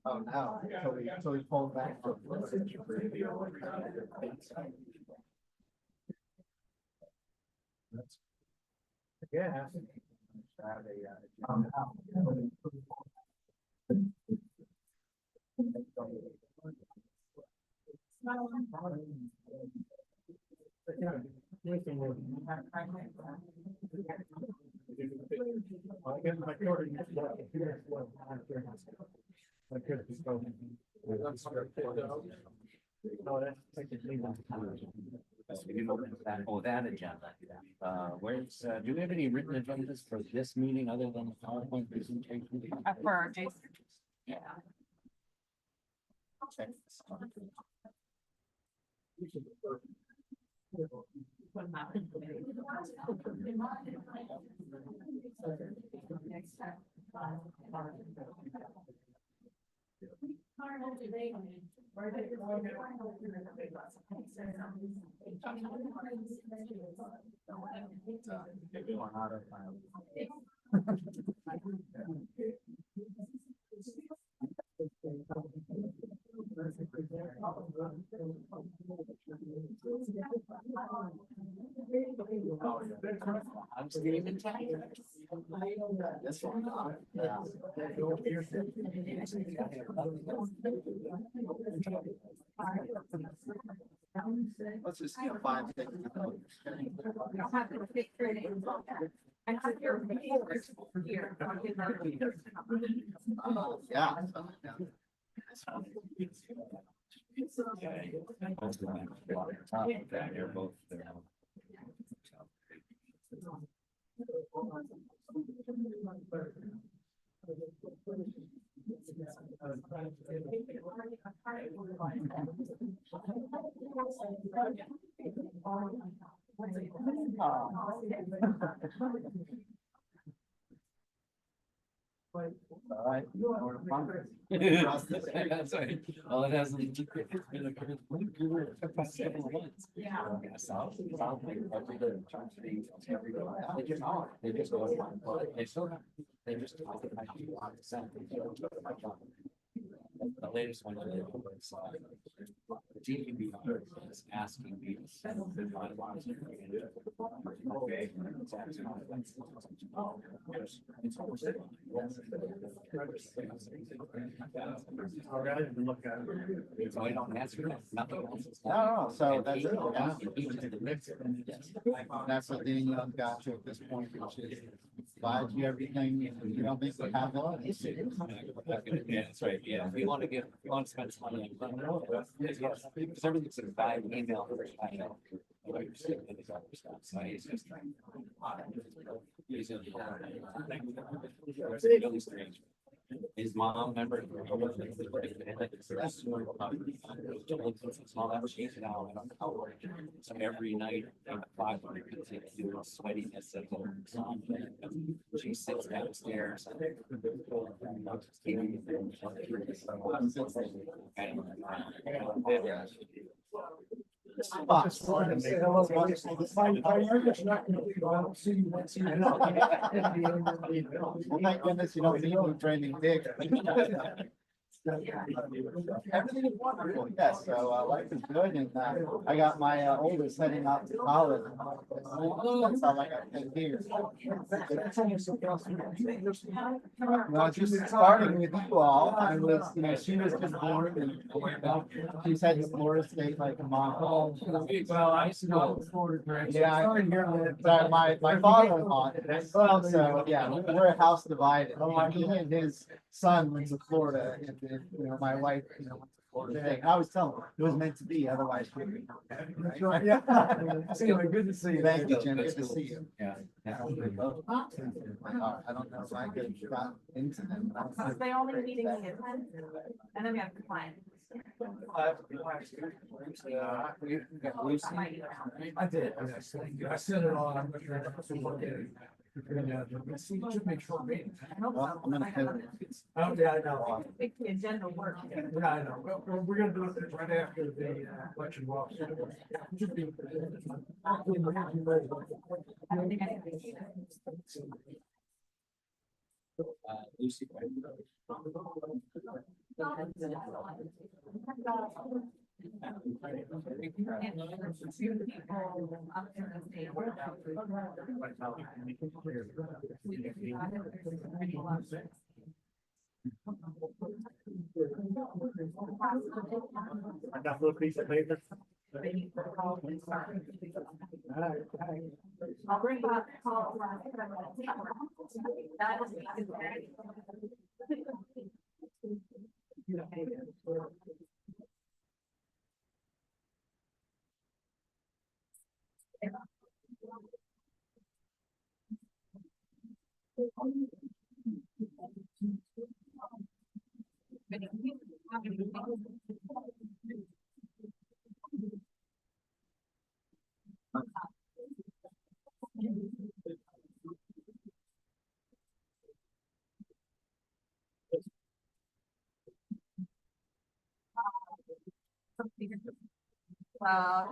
Oh, no. So we pulled back from. Yeah. Oh, that agenda. Where's, do we have any written agendas for this meeting other than the PowerPoint presentation? For Jason. Yeah. I'm Steven. This one. Yeah. Let's just find things. Yeah. They're both there. All right. That's right. Well, it hasn't. It's been a couple of months. Yeah. They just go. They still have. They just talk about you on the side. The latest one. The GPB is asking me to send the bylaws. Okay. So I don't answer that. Nothing else. No, so that's it. Yeah. Yes. That's what Daniel got to at this point, which is buy you everything, you don't make it have it. Yeah, that's right. Yeah, if you want to get, if you want to spend some money on. Yes, because everything's in by email. I know. So he's just. He's really strange. His mom, remember? Small she's now. So every night, at 5, do sweatiness of the son. She sits downstairs. Well, thank goodness you don't need me training big. Everything is wonderful, yes, so life is good, and I got my oldest heading out to college. That's how I got 10 years. Well, just starting with you all, I was, she was just born, and she's heading to Florida State like a mom. Well, I used to go to Florida. Yeah, I can hear that. My father-in-law, so yeah, we're a house divided. He and his son went to Florida, and my wife, went to Florida State. And I was telling her, it was meant to be, otherwise. Yeah. Anyway, good to see you. Thank you, Jim. Good to see you. Yeah. I don't know if I could have got into them. It's the only meeting we attend, and then we have compliance. I did. I sent it on. I'm not sure. See, it should make short meetings. Well, I'm gonna head. Oh, yeah, I know. Make the agenda work. Yeah, I know. Well, we're gonna do it right after the election walk. Should be. I don't think I can. Enough little piece of paper. I'll bring back.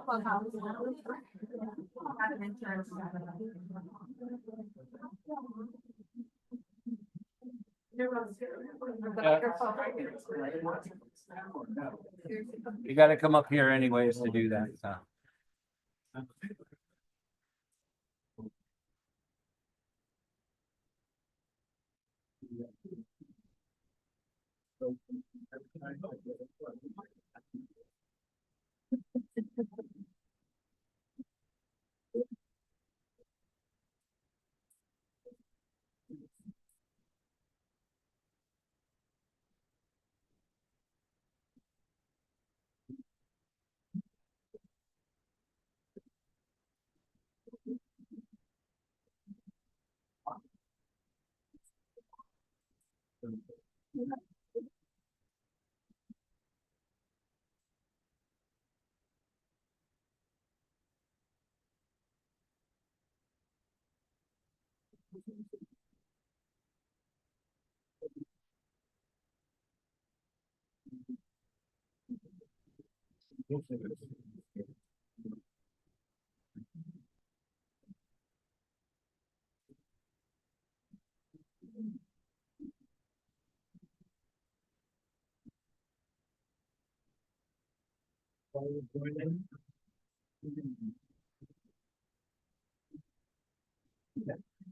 Clubhouse. Had an insurance. You gotta come up here anyways to do that, so.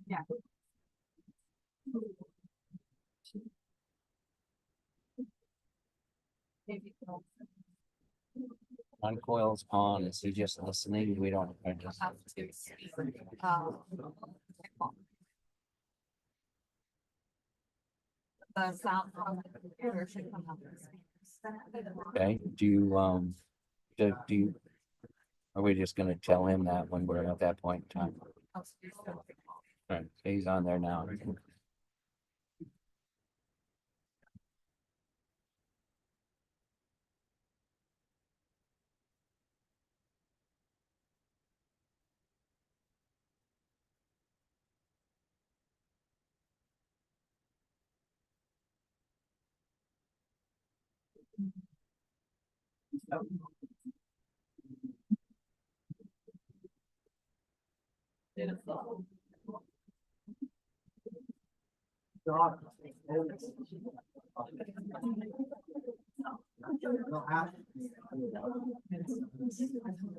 Yeah. Uncoils on, is he just listening? We don't. I just- The sound from the computer should come up. Okay, do you, do you? Are we just gonna tell him that when we're at that point in time? Right, he's on there now.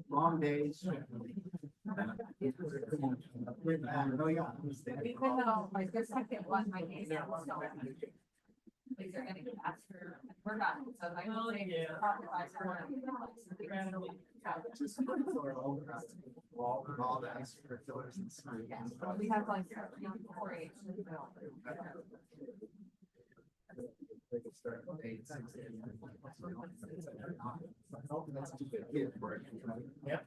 Long days. No, yeah. Even though, like, the second one, my case. These are gonna get faster, we're not, so I don't think. All the extra fillers and stuff. We have like 4H. They could start at 8, 6, 8. That's too big. Yep.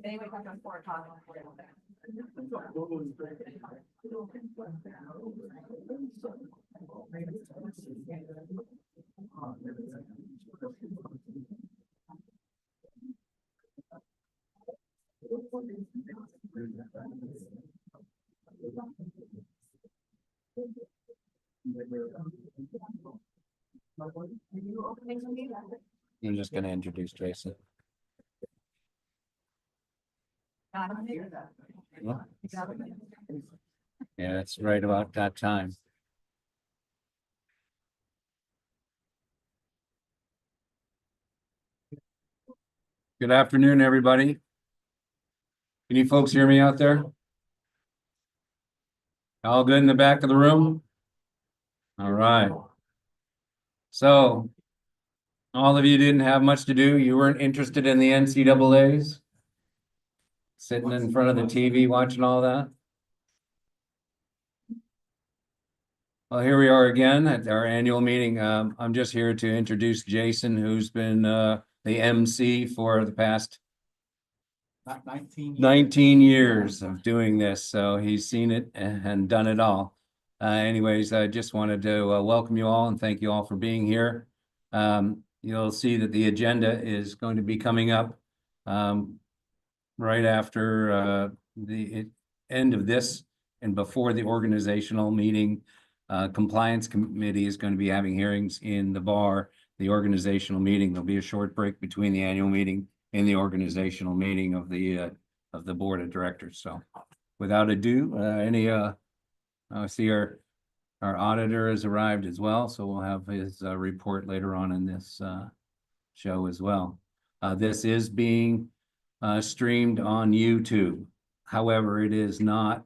They wake up at 4 o'clock. I'm just gonna introduce Jason. Yeah, it's right about that time. Good afternoon, everybody. Can you folks hear me out there? All good in the back of the room? All right. So all of you didn't have much to do. You weren't interested in the NCAAs? Sitting in front of the TV watching all that? Well, here we are again at our annual meeting. I'm just here to introduce Jason, who's been the MC for the past 19 years of doing this. So he's seen it and done it all. Anyways, I just wanted to welcome you all and thank you all for being here. You'll see that the agenda is going to be coming up right after the end of this and before the organizational meeting. Compliance committee is going to be having hearings in the bar, the organizational meeting. There'll be a short break between the annual meeting and the organizational meeting of the board of directors. So without ado, I see our auditor has arrived as well. So we'll have his report later on in this show as well. This is being streamed on YouTube. However, it is not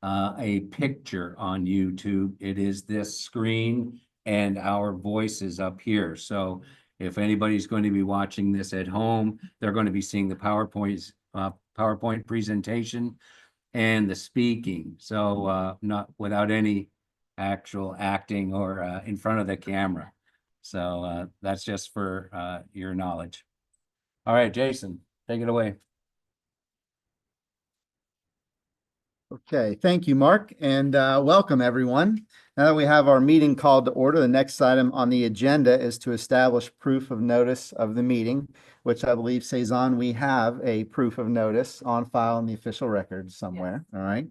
a picture on YouTube. It is this screen and our voices up here. So if anybody's going to be watching this at home, they're going to be seeing the PowerPoint presentation and the speaking. So not without any actual acting or in front of the camera. So that's just for your knowledge. All right, Jason, take it away. Okay, thank you, Mark, and welcome everyone. Now that we have our meeting called to order, the next item on the agenda is to establish proof of notice of the meeting, which I believe says we have a proof of notice on file in the official records somewhere. All right.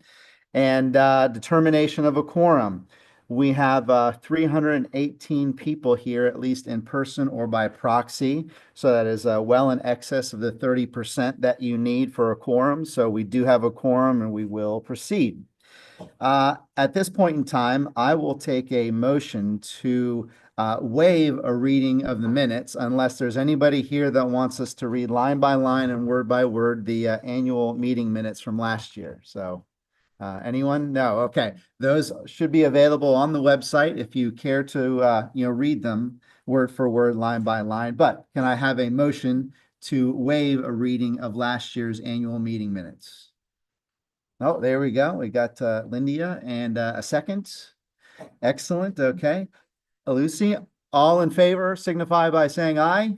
And determination of a quorum. We have 318 people here, at least in person or by proxy. So that is well in excess of the 30% that you need for a quorum. So we do have a quorum and we will proceed. At this point in time, I will take a motion to waive a reading of the minutes unless there's anybody here that wants us to read line by line and word by word the annual meeting minutes from last year. So anyone? No. Okay. Those should be available on the website if you care to, read them word for word, line by line. But can I have a motion to waive a reading of last year's annual meeting minutes? Oh, there we go. We got Lindia and a second. Excellent. Okay. Lucy, all in favor signify by saying aye.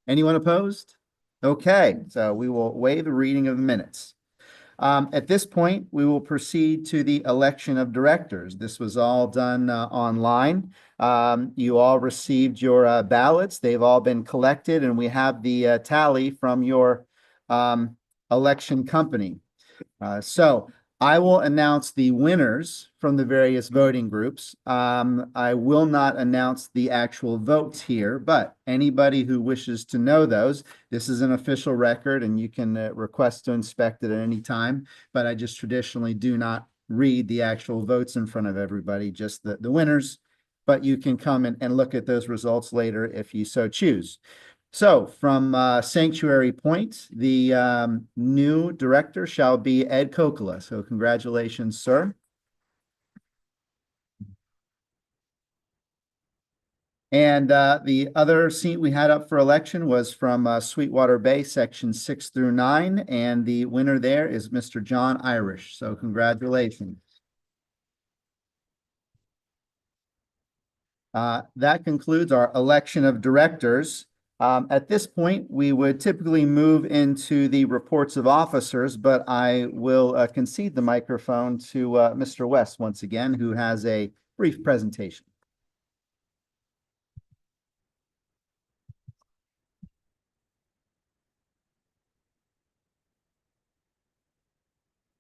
Anyone opposed? Okay. So we will waive the reading of the minutes. At this point, we will proceed to the election of directors. This was all done online. You all received your ballots. They've all been collected, and we have the tally from your election company. So I will announce the winners from the various voting groups. I will not announce the actual votes here, but anybody who wishes to know those, this is an official record and you can request to inspect it at any time. But I just traditionally do not read the actual votes in front of everybody, just the winners. But you can come and look at those results later if you so choose. So from Sanctuary Point, the new director shall be Ed Kokula. So congratulations, sir. And the other seat we had up for election was from Sweetwater Bay, section 6 through 9. And the winner there is Mr. John Irish. So congratulations. That concludes our election of directors. At this point, we would typically move into the reports of officers, but I will concede the microphone to Mr. West once again, who has a brief presentation.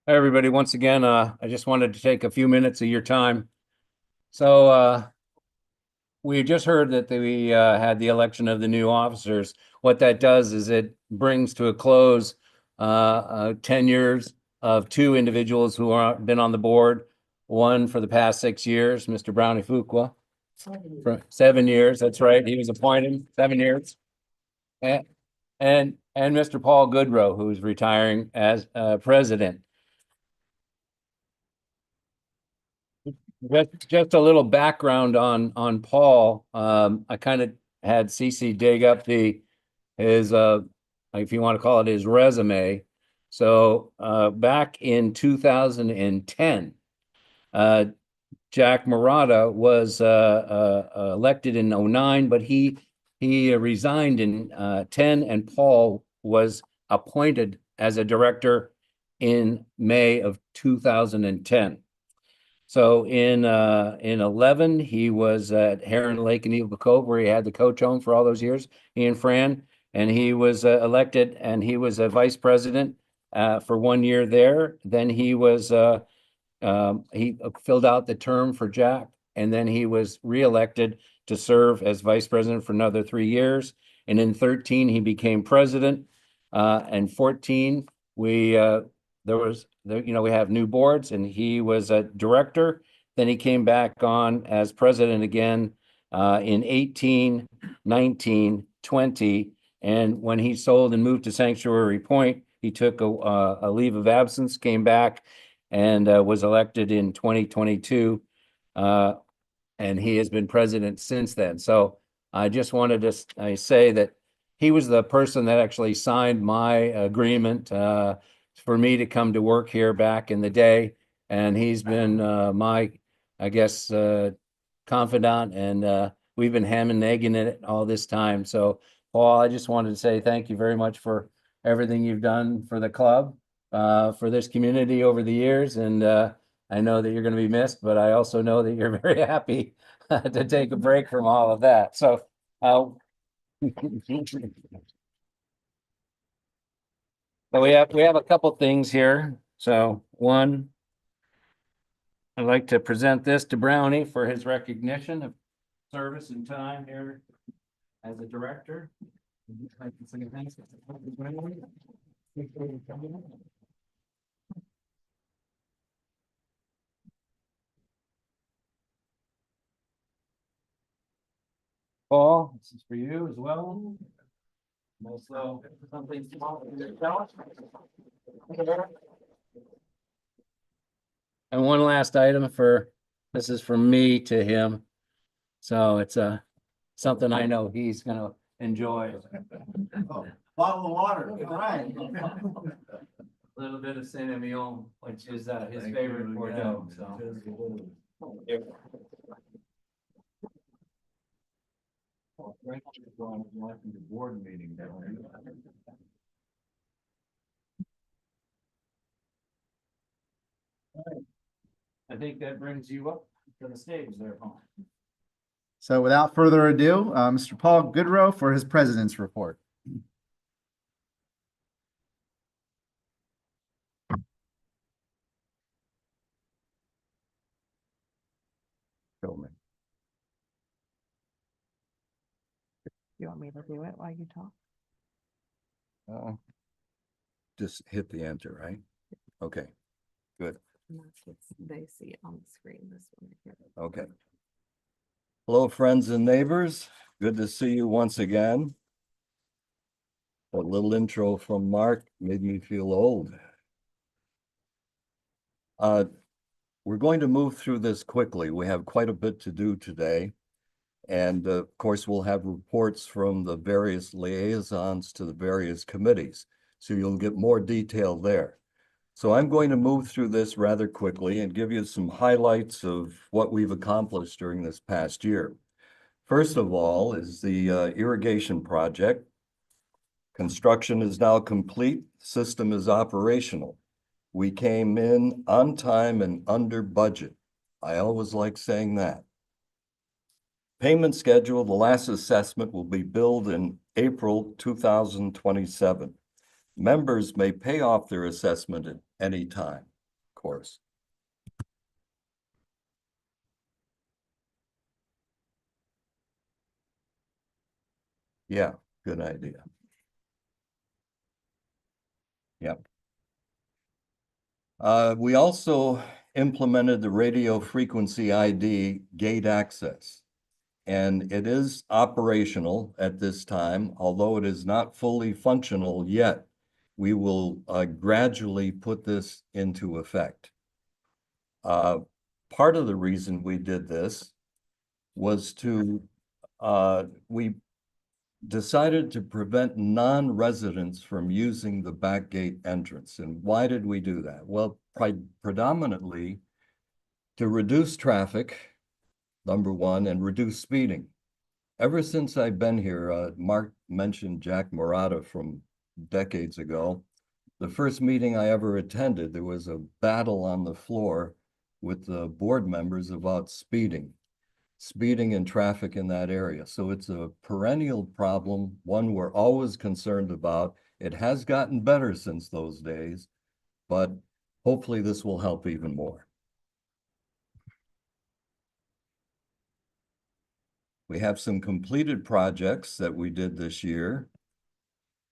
Hi, everybody. Once again, I just wanted to take a few minutes of your time. So we just heard that we had the election of the new officers. What that does is it brings to a close tenures of two individuals who are been on the board. One for the past 6 years, Mr. Brownie Fuqua, for 7 years. That's right. He was appointed 7 years. And Mr. Paul Goodrow, who's retiring as president. Just a little background on Paul. I kind of had Cece dig up his if you want to call it his resume. So back in 2010, Jack Murata was elected in 09, but he resigned in 10, and Paul was appointed as a director in May of 2010. So in 11, he was at Heron Lake and Eagle Cove, where he had the coach home for all those years, he and Fran, and he was elected, and he was a vice president for 1 year there. Then he was he filled out the term for Jack, and then he was reelected to serve as vice president for another 3 years. And in 13, he became president. And 14, we we have new boards, and he was a director. Then he came back on as president again in 18, 19, 20. And when he sold and moved to Sanctuary Point, he took a leave of absence, came back, and was elected in 2022. And he has been president since then. So I just wanted to say that he was the person that actually signed my agreement for me to come to work here back in the day. And he's been my, I guess, confidant, and we've been ham and egging it all this time. So Paul, I just wanted to say thank you very much for everything you've done for the club, for this community over the years. And I know that you're going to be missed, but I also know that you're very happy to take a break from all of that. So but we have a couple things here. So one, I'd like to present this to Brownie for his recognition of service and time here as a director. Paul, this is for you as well. Also, something small for yourself. And one last item this is from me to him. So it's something I know he's gonna enjoy. Oh, bottle of water, all right. A little bit of Saint Emilion, which is his favorite Bordeaux, so. Board meeting. I think that brings you up to the stage there, Paul. So without further ado, Mr. Paul Goodrow for his president's report. You want me to do it while you talk? Just hit the enter, right? Okay, good. And that's what they see on the screen, this one here. Okay. Hello, friends and neighbors. Good to see you once again. A little intro from Mark made me feel old. We're going to move through this quickly. We have quite a bit to do today. And of course, we'll have reports from the various liaisons to the various committees. So you'll get more detail there. So I'm going to move through this rather quickly and give you some highlights of what we've accomplished during this past year. First of all is the irrigation project. Construction is now complete. System is operational. We came in on time and under budget. I always like saying that. Payment schedule, the last assessment will be billed in April 2027. Members may pay off their assessment at any time, of course. Yeah, good idea. Yep. We also implemented the radio frequency ID gate access. And it is operational at this time, although it is not fully functional yet. We will gradually put this into effect. Part of the reason we did this was we decided to prevent non-residents from using the back gate entrance. And why did we do that? Well, predominantly to reduce traffic, number one, and reduce speeding. Ever since I've been here, Mark mentioned Jack Murata from decades ago. The first meeting I ever attended, there was a battle on the floor with the board members about speeding and traffic in that area. So it's a perennial problem, one we're always concerned about. It has gotten better since those days, but hopefully this will help even more. We have some completed projects that we did this year.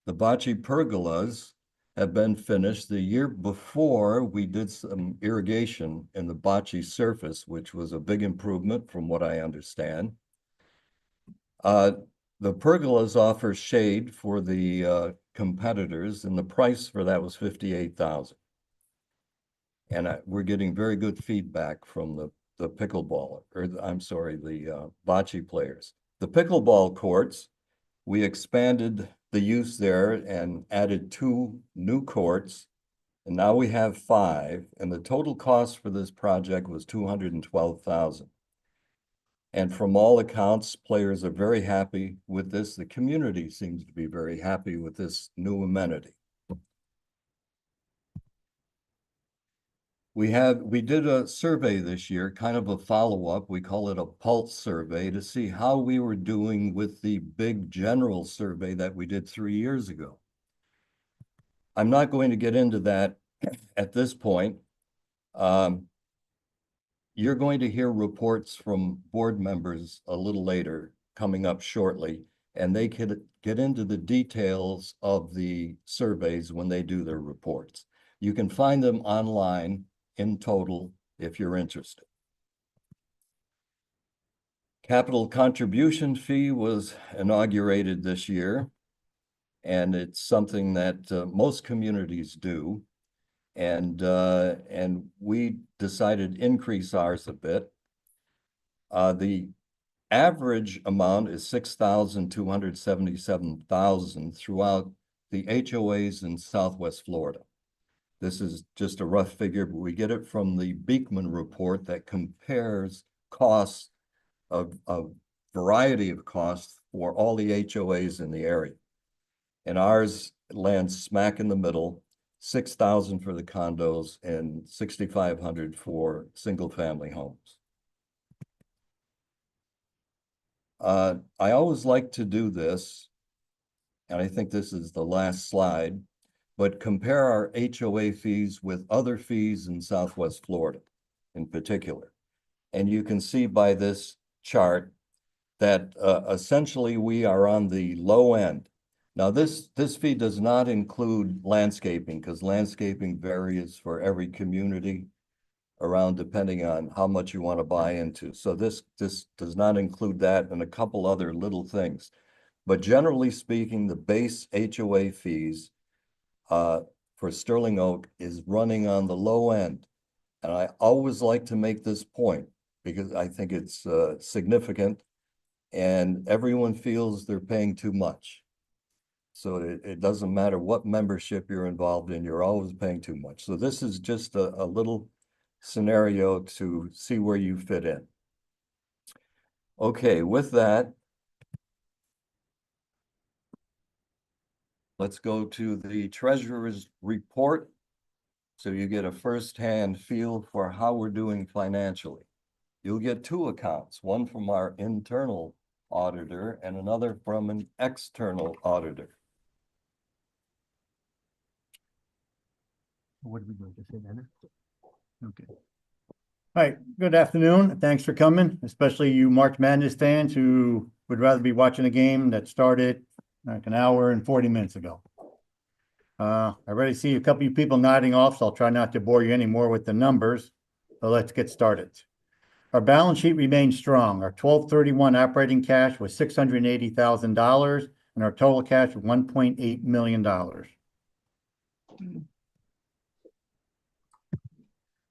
The bocce pergolas have been finished. The year before, we did some irrigation in the bocce surface, which was a big improvement from what I understand. The pergolas offer shade for the competitors, and the price for that was $58,000. And we're getting very good feedback from the pickleball, or I'm sorry, the bocce players. The pickleball courts, we expanded the use there and added 2 new courts, and now we have 5, and the total cost for this project was $212,000. And from all accounts, players are very happy with this. The community seems to be very happy with this new amenity. We did a survey this year, kind of a follow-up. We call it a pulse survey, to see how we were doing with the big general survey that we did 3 years ago. I'm not going to get into that at this point. You're going to hear reports from board members a little later, coming up shortly, and they could get into the details of the surveys when they do their reports. You can find them online in total, if you're interested. Capital contribution fee was inaugurated this year, and it's something that most communities do. And we decided to increase ours a bit. The average amount is $6,277,000 throughout the HOAs in Southwest Florida. This is just a rough figure, but we get it from the Beekman report that compares costs of a variety of costs for all the HOAs in the area. And ours lands smack in the middle, $6,000 for the condos and $6,500 for single-family homes. I always like to do this, and I think this is the last slide, but compare our HOA fees with other fees in Southwest Florida in particular. And you can see by this chart that essentially we are on the low end. Now this fee does not include landscaping, because landscaping varies for every community around depending on how much you want to buy into. So this does not include that and a couple other little things. But generally speaking, the base HOA fees for Sterling Oak is running on the low end. And I always like to make this point because I think it's significant and everyone feels they're paying too much. So it doesn't matter what membership you're involved in, you're always paying too much. So this is just a little scenario to see where you fit in. Okay, with that, let's go to the treasurer's report so you get a first-hand feel for how we're doing financially. You'll get 2 accounts, one from our internal auditor and another from an external auditor. What did we do? Just say that? Okay. Hi, good afternoon. Thanks for coming, especially you March Madness fans who would rather be watching a game that started like an hour and 40 minutes ago. I already see a couple of people nodding off, so I'll try not to bore you anymore with the numbers. But let's get started. Our balance sheet remains strong. Our 12/31 operating cash was $680,000 and our total cash was $1.8 million.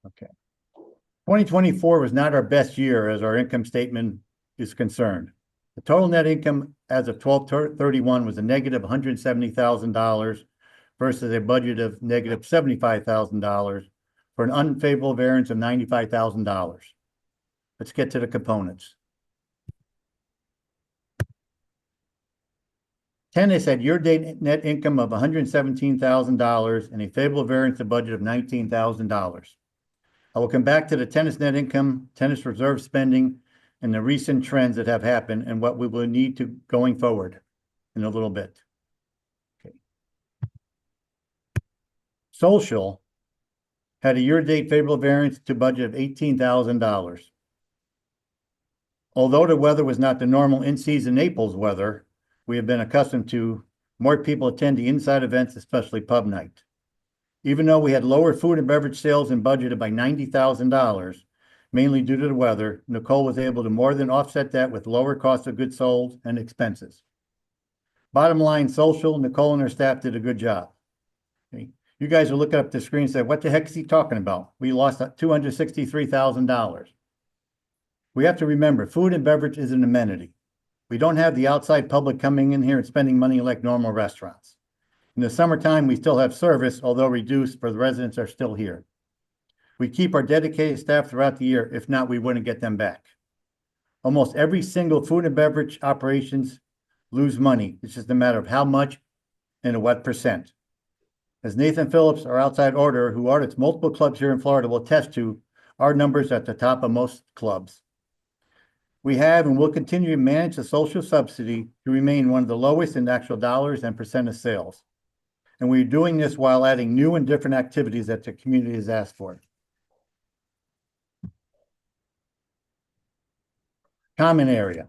Okay. 2024 was not our best year as our income statement is concerned. The total net income as of 12/31 was a negative $170,000 versus a budget of negative $75,000 for an unfavorable variance of $95,000. Let's get to the components. Tennis had year-to-date net income of $117,000 and a favorable variance of budget of $19,000. I will come back to the tennis net income, tennis reserve spending, and the recent trends that have happened and what we will need to going forward in a little bit. Okay. Social had a year-to-date favorable variance to budget of $18,000. Although the weather was not the normal in-season Naples weather we have been accustomed to, more people attend the inside events, especially pub night. Even though we had lower food and beverage sales and budgeted by $90,000, mainly due to the weather, Nicole was able to more than offset that with lower cost of goods sold and expenses. Bottom line, social, Nicole and her staff did a good job. Okay. You guys are looking up the screen and say, what the heck is he talking about? We lost $263,000. We have to remember, food and beverage is an amenity. We don't have the outside public coming in here and spending money like normal restaurants. In the summertime, we still have service, although reduced, for the residents are still here. We keep our dedicated staff throughout the year. If not, we wouldn't get them back. Almost every single food and beverage operations lose money. It's just a matter of how much and at what percent. As Nathan Phillips, our outside auditor, who audits multiple clubs here in Florida, will attest to, our numbers are at the top of most clubs. We have and will continue to manage the social subsidy to remain one of the lowest in actual dollars and percent of sales. And we're doing this while adding new and different activities that the community has asked for. Common area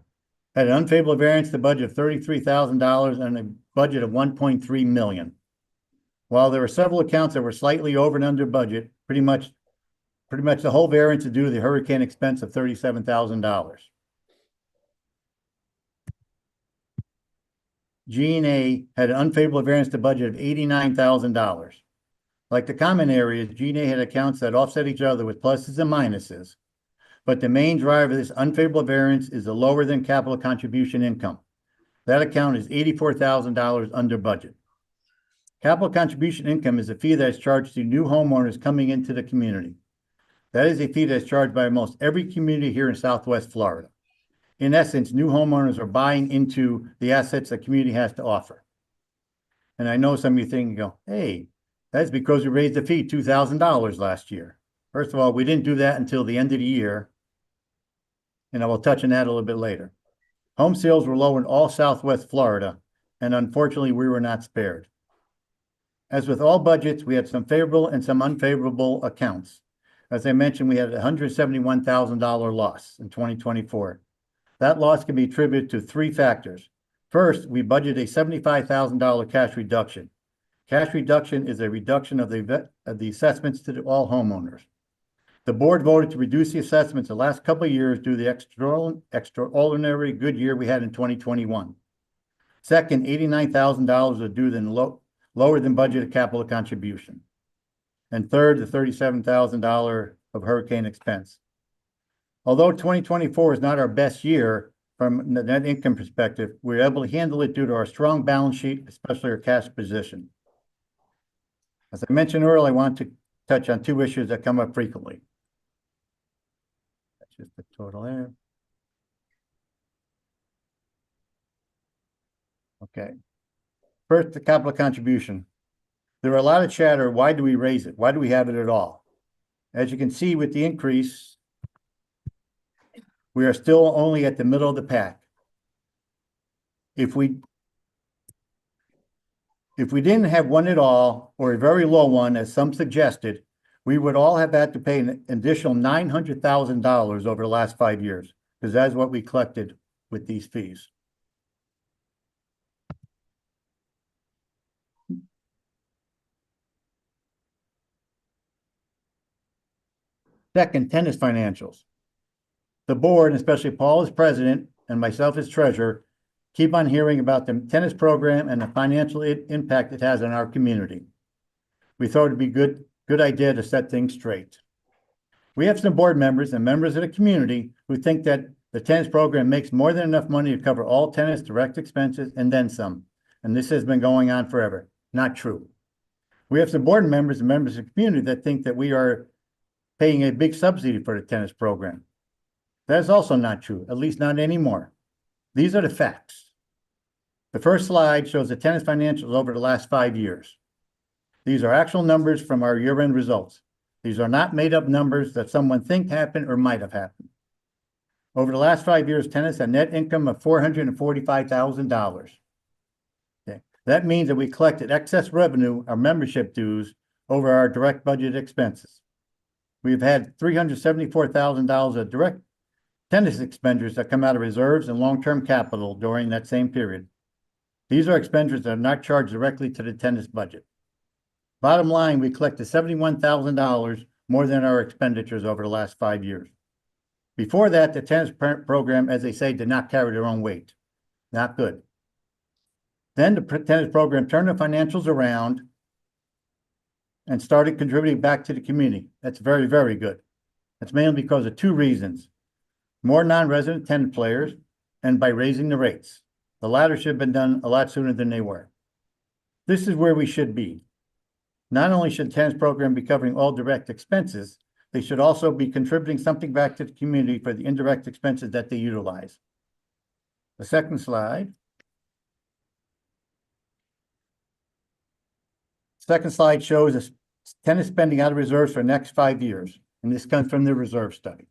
had an unfavorable variance to budget of $33,000 and a budget of $1.3 million. While there were several accounts that were slightly over and under budget, pretty much the whole variance is due to the hurricane expense of $37,000. G&A had an unfavorable variance to budget of $89,000. Like the common areas, G&A had accounts that offset each other with pluses and minuses. But the main driver of this unfavorable variance is the lower than capital contribution income. That account is $84,000 under budget. Capital contribution income is a fee that is charged to new homeowners coming into the community. That is a fee that is charged by almost every community here in Southwest Florida. In essence, new homeowners are buying into the assets the community has to offer. And I know some of you think, hey, that's because we raised the fee $2,000 last year. First of all, we didn't do that until the end of the year. And I will touch on that a little bit later. Home sales were low in all Southwest Florida, and unfortunately, we were not spared. As with all budgets, we had some favorable and some unfavorable accounts. As I mentioned, we had a $171,000 loss in 2024. That loss can be attributed to three factors. First, we budgeted a $75,000 cash reduction. Cash reduction is a reduction of the assessments to all homeowners. The board voted to reduce the assessments the last couple of years due to the extraordinary good year we had in 2021. Second, $89,000 was due to lower than budgeted capital contribution. And third, the $37,000 of hurricane expense. Although 2024 is not our best year from the net income perspective, we were able to handle it due to our strong balance sheet, especially our cash position. As I mentioned earlier, I want to touch on two issues that come up frequently. That's just the total there. Okay. First, the capital contribution. There are a lot of chatter. Why do we raise it? Why do we have it at all? As you can see with the increase, we are still only at the middle of the pack. If we didn't have one at all, or a very low one, as some suggested, we would all have had to pay an additional $900,000 over the last 5 years, because that's what we collected with these fees. Second, tennis financials. The board, especially Paul as president and myself as treasurer, keep on hearing about the tennis program and the financial impact it has on our community. We thought it'd be good idea to set things straight. We have some board members and members of the community who think that the tennis program makes more than enough money to cover all tennis direct expenses and then some. And this has been going on forever. Not true. We have some board members and members of the community that think that we are paying a big subsidy for the tennis program. That is also not true, at least not anymore. These are the facts. The first slide shows the tennis financials over the last 5 years. These are actual numbers from our year-end results. These are not made-up numbers that someone think happened or might have happened. Over the last 5 years, tennis had net income of $445,000. Okay. That means that we collected excess revenue, our membership dues, over our direct budget expenses. We've had $374,000 of direct tennis expenditures that come out of reserves and long-term capital during that same period. These are expenditures that are not charged directly to the tennis budget. Bottom line, we collected $71,000 more than our expenditures over the last 5 years. Before that, the tennis program, as they say, did not carry their own weight. Not good. Then the tennis program turned the financials around and started contributing back to the community. That's very, very good. That's mainly because of 2 reasons. More non-resident tennis players and by raising the rates. The latter should have been done a lot sooner than they were. This is where we should be. Not only should the tennis program be covering all direct expenses, they should also be contributing something back to the community for the indirect expenses that they utilize. The second slide. Second slide shows us tennis spending out of reserves for the next 5 years, and this comes from the reserve study.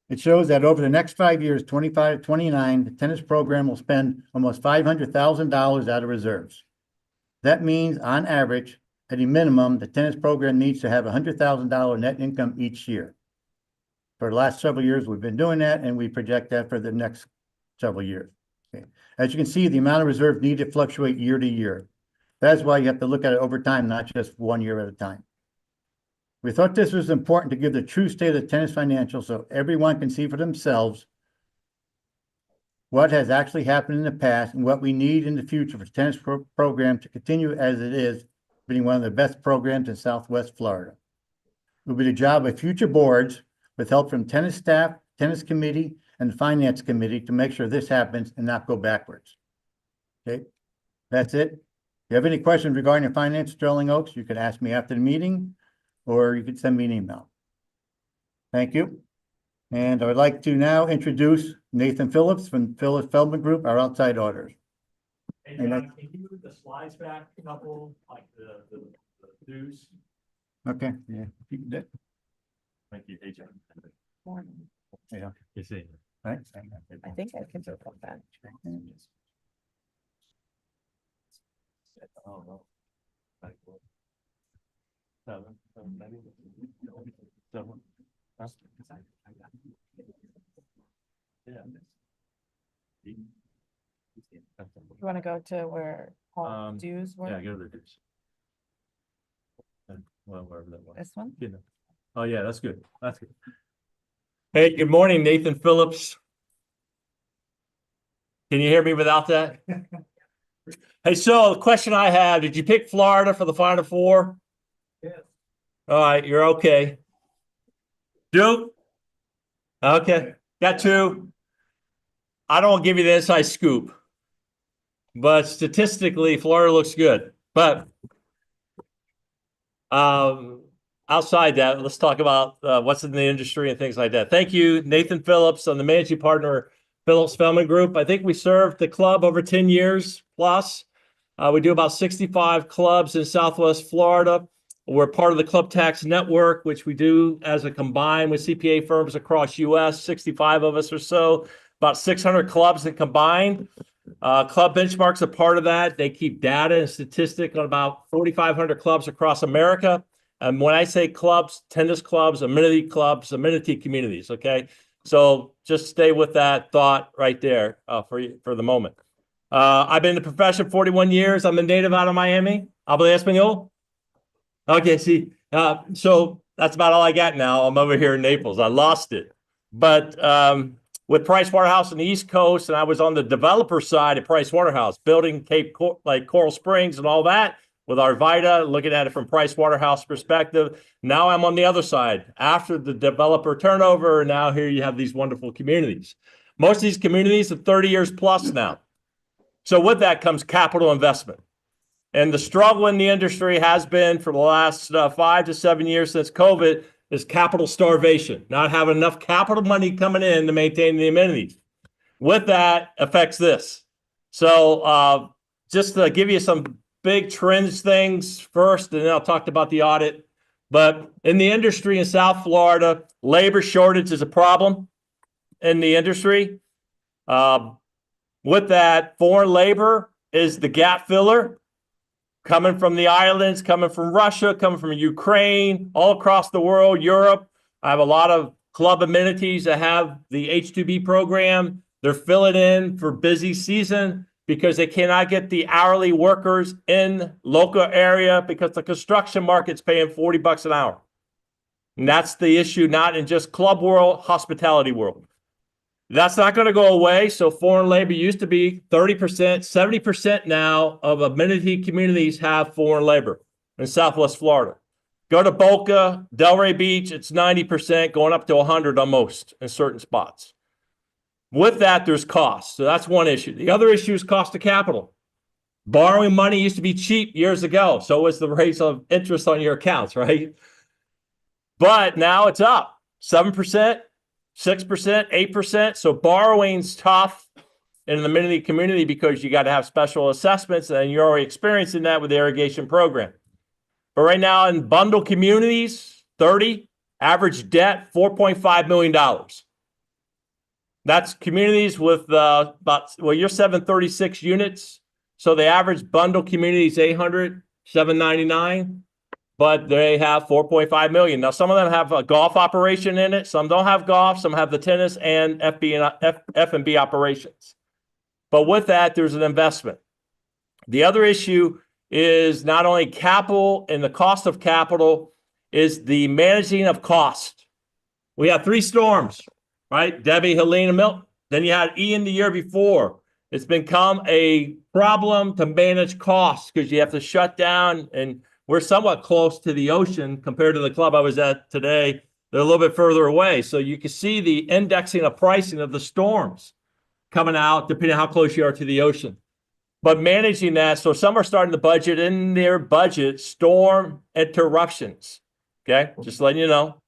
It shows that over the next 5 years, 25 to 29, the tennis program will spend almost $500,000 out of reserves. That means, on average, at a minimum, the tennis program needs to have $100,000 net income each year. For the last several years, we've been doing that, and we project that for the next several years. Okay. As you can see, the amount of reserves need to fluctuate year to year. That's why you have to look at it over time, not just 1 year at a time. We thought this was important to give the true state of the tennis financials so everyone can see for themselves what has actually happened in the past and what we need in the future for the tennis program to continue as it is, being one of the best programs in Southwest Florida. It will be the job of future boards with help from tennis staff, tennis committee, and the finance committee to make sure this happens and not go backwards. Okay, that's it. If you have any questions regarding the finance, Sterling Oaks, you can ask me after the meeting, or you can send me an email. Thank you. And I would like to now introduce Nathan Phillips from Phillips Feldman Group, our outside auditors. Hey, John, can you move the slides back a couple, like the dues? Okay, yeah. You can do it. Thank you, hey, John. Yeah. You see. Thanks. I think I can go from that. Oh, no. Seven, maybe. Seven. Huh? Yeah. You want to go to where all dues were? Yeah, go to the dues. Well, wherever that was. This one? You know. Oh, yeah, that's good. That's good. Hey, good morning, Nathan Phillips. Can you hear me without that? Hey, so the question I have, did you pick Florida for the Final Four? Yes. All right, you're okay. Duke? Okay, got 2. I don't give you the inside scoop, but statistically, Florida looks good. But outside that, let's talk about what's in the industry and things like that. Thank you, Nathan Phillips. I'm the managing partner, Phillips Feldman Group. I think we served the club over 10 years plus. We do about 65 clubs in Southwest Florida. We're part of the Club Tax Network, which we do as a combined with CPA firms across U.S., 65 of us or so, about 600 clubs that combined. Club Benchmark's a part of that. They keep data and statistic on about 4,500 clubs across America. And when I say clubs, tennis clubs, amenity communities, okay? So just stay with that thought right there for the moment. I've been in the profession 41 years. I'm a native out of Miami. Hablo español? Okay, see, so that's about all I got now. I'm over here in Naples. I lost it. But with Price Waterhouse on the East Coast, and I was on the developer side at Price Waterhouse, building like Coral Springs and all that with Arvida, looking at it from Price Waterhouse perspective. Now I'm on the other side. After the developer turnover, now here you have these wonderful communities. Most of these communities are 30 years plus now. So with that comes capital investment. And the struggle in the industry has been for the last 5 to 7 years since COVID is capital starvation, not having enough capital money coming in to maintain the amenities. With that affects this. So just to give you some big trends things first, and then I'll talk about the audit. But in the industry in South Florida, labor shortage is a problem in the industry. With that, foreign labor is the gap filler. Coming from the islands, coming from Russia, coming from Ukraine, all across the world, Europe. I have a lot of club amenities that have the H-2B program. They're filling in for busy season because they cannot get the hourly workers in local area because the construction market's paying $40 an hour. And that's the issue, not in just club world, hospitality world. That's not going to go away. So foreign labor used to be 30%, 70% now of amenity communities have foreign labor in Southwest Florida. Go to Boca, Delray Beach, it's 90%, going up to 100 on most in certain spots. With that, there's cost. So that's one issue. The other issue is cost of capital. Borrowing money used to be cheap years ago. So was the rates of interest on your accounts, right? But now it's up 7%. 6%, 8%. So borrowing's tough in the amenity community because you got to have special assessments, and you're already experiencing that with the irrigation program. But right now in bundle communities, 30, average debt, $4.5 million. That's communities with you're 736 units. So the average bundle community is 800, 799. But they have 4.5 million. Now, some of them have a golf operation in it. Some don't have golf. Some have the tennis and F&B operations. But with that, there's an investment. The other issue is not only capital and the cost of capital, is the managing of cost. We have 3 storms, right? Debbie, Helene, and Milton. Then you had Ian the year before. It's become a problem to manage costs because you have to shut down, and we're somewhat close to the ocean compared to the club I was at today. They're a little bit further away. So you can see the indexing of pricing of the storms coming out depending on how close you are to the ocean. But managing that, so some are starting to budget in their budget storm interruptions. Okay, just letting you know.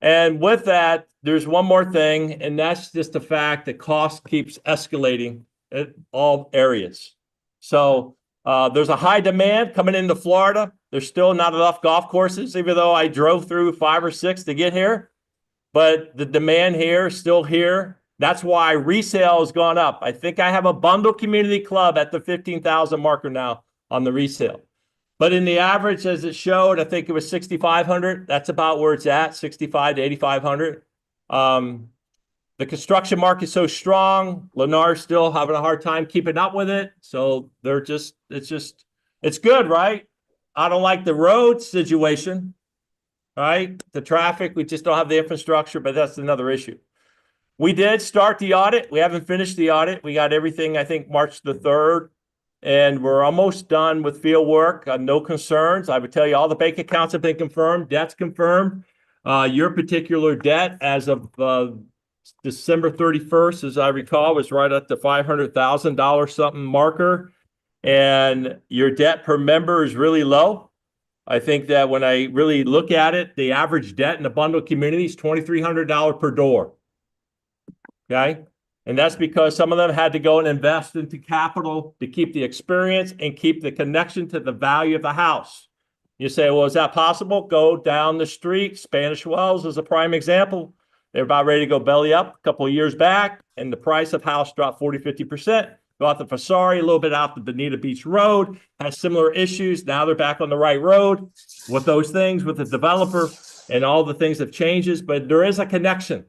And with that, there's one more thing, and that's just the fact that cost keeps escalating in all areas. So there's a high demand coming into Florida. There's still not enough golf courses, even though I drove through 5 or 6 to get here. But the demand here is still here. That's why resale has gone up. I think I have a bundle community club at the 15,000 marker now on the resale. But in the average, as it showed, I think it was 6,500. That's about where it's at, 6,500 to 8,500. The construction market is so strong. Lennar's still having a hard time keeping up with it. So it's good, right? I don't like the road situation, right? The traffic, we just don't have the infrastructure, but that's another issue. We did start the audit. We haven't finished the audit. We got everything, I think, March the 3rd, and we're almost done with field work. No concerns. I would tell you all the bank accounts have been confirmed. Debt's confirmed. Your particular debt as of December 31st, as I recall, was right at the $500,000 something marker. And your debt per member is really low. I think that when I really look at it, the average debt in the bundle community is $2,300 per door. Okay. And that's because some of them had to go and invest into capital to keep the experience and keep the connection to the value of the house. You say, well, is that possible? Go down the street. Spanish Wells is a prime example. They're about ready to go belly up a couple of years back, and the price of house dropped 40, 50%. Go out the Fasari, a little bit out the Bonita Beach Road, has similar issues. Now they're back on the right road with those things, with the developer, and all the things have changes, but there is a connection.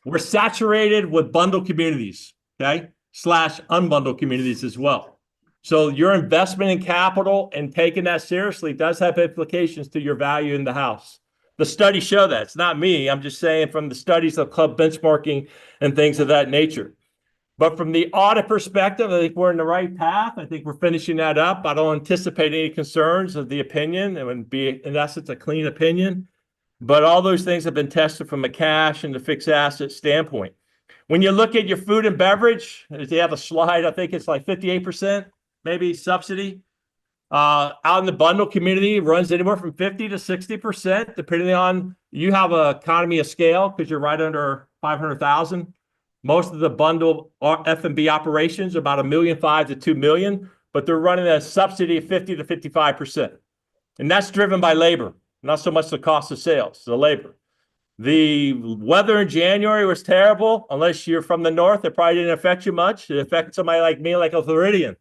We're saturated with bundle communities, okay, / unbundled communities as well. So your investment in capital and taking that seriously does have implications to your value in the house. The studies show that. It's not me. I'm just saying from the studies of club benchmarking and things of that nature. But from the audit perspective, I think we're in the right path. I think we're finishing that up. I don't anticipate any concerns of the opinion. It would be, in essence, a clean opinion. But all those things have been tested from a cash and the fixed asset standpoint. When you look at your food and beverage, if you have a slide, I think it's like 58%, maybe subsidy. Out in the bundle community, it runs anywhere from 50 to 60%, depending on, you have an economy of scale because you're right under 500,000. Most of the bundle F&B operations are about $1.5 million to $2 million, but they're running a subsidy of 50 to 55%. And that's driven by labor, not so much the cost of sales, the labor. The weather in January was terrible. Unless you're from the north, it probably didn't affect you much. It affected somebody like me, like a Floridian,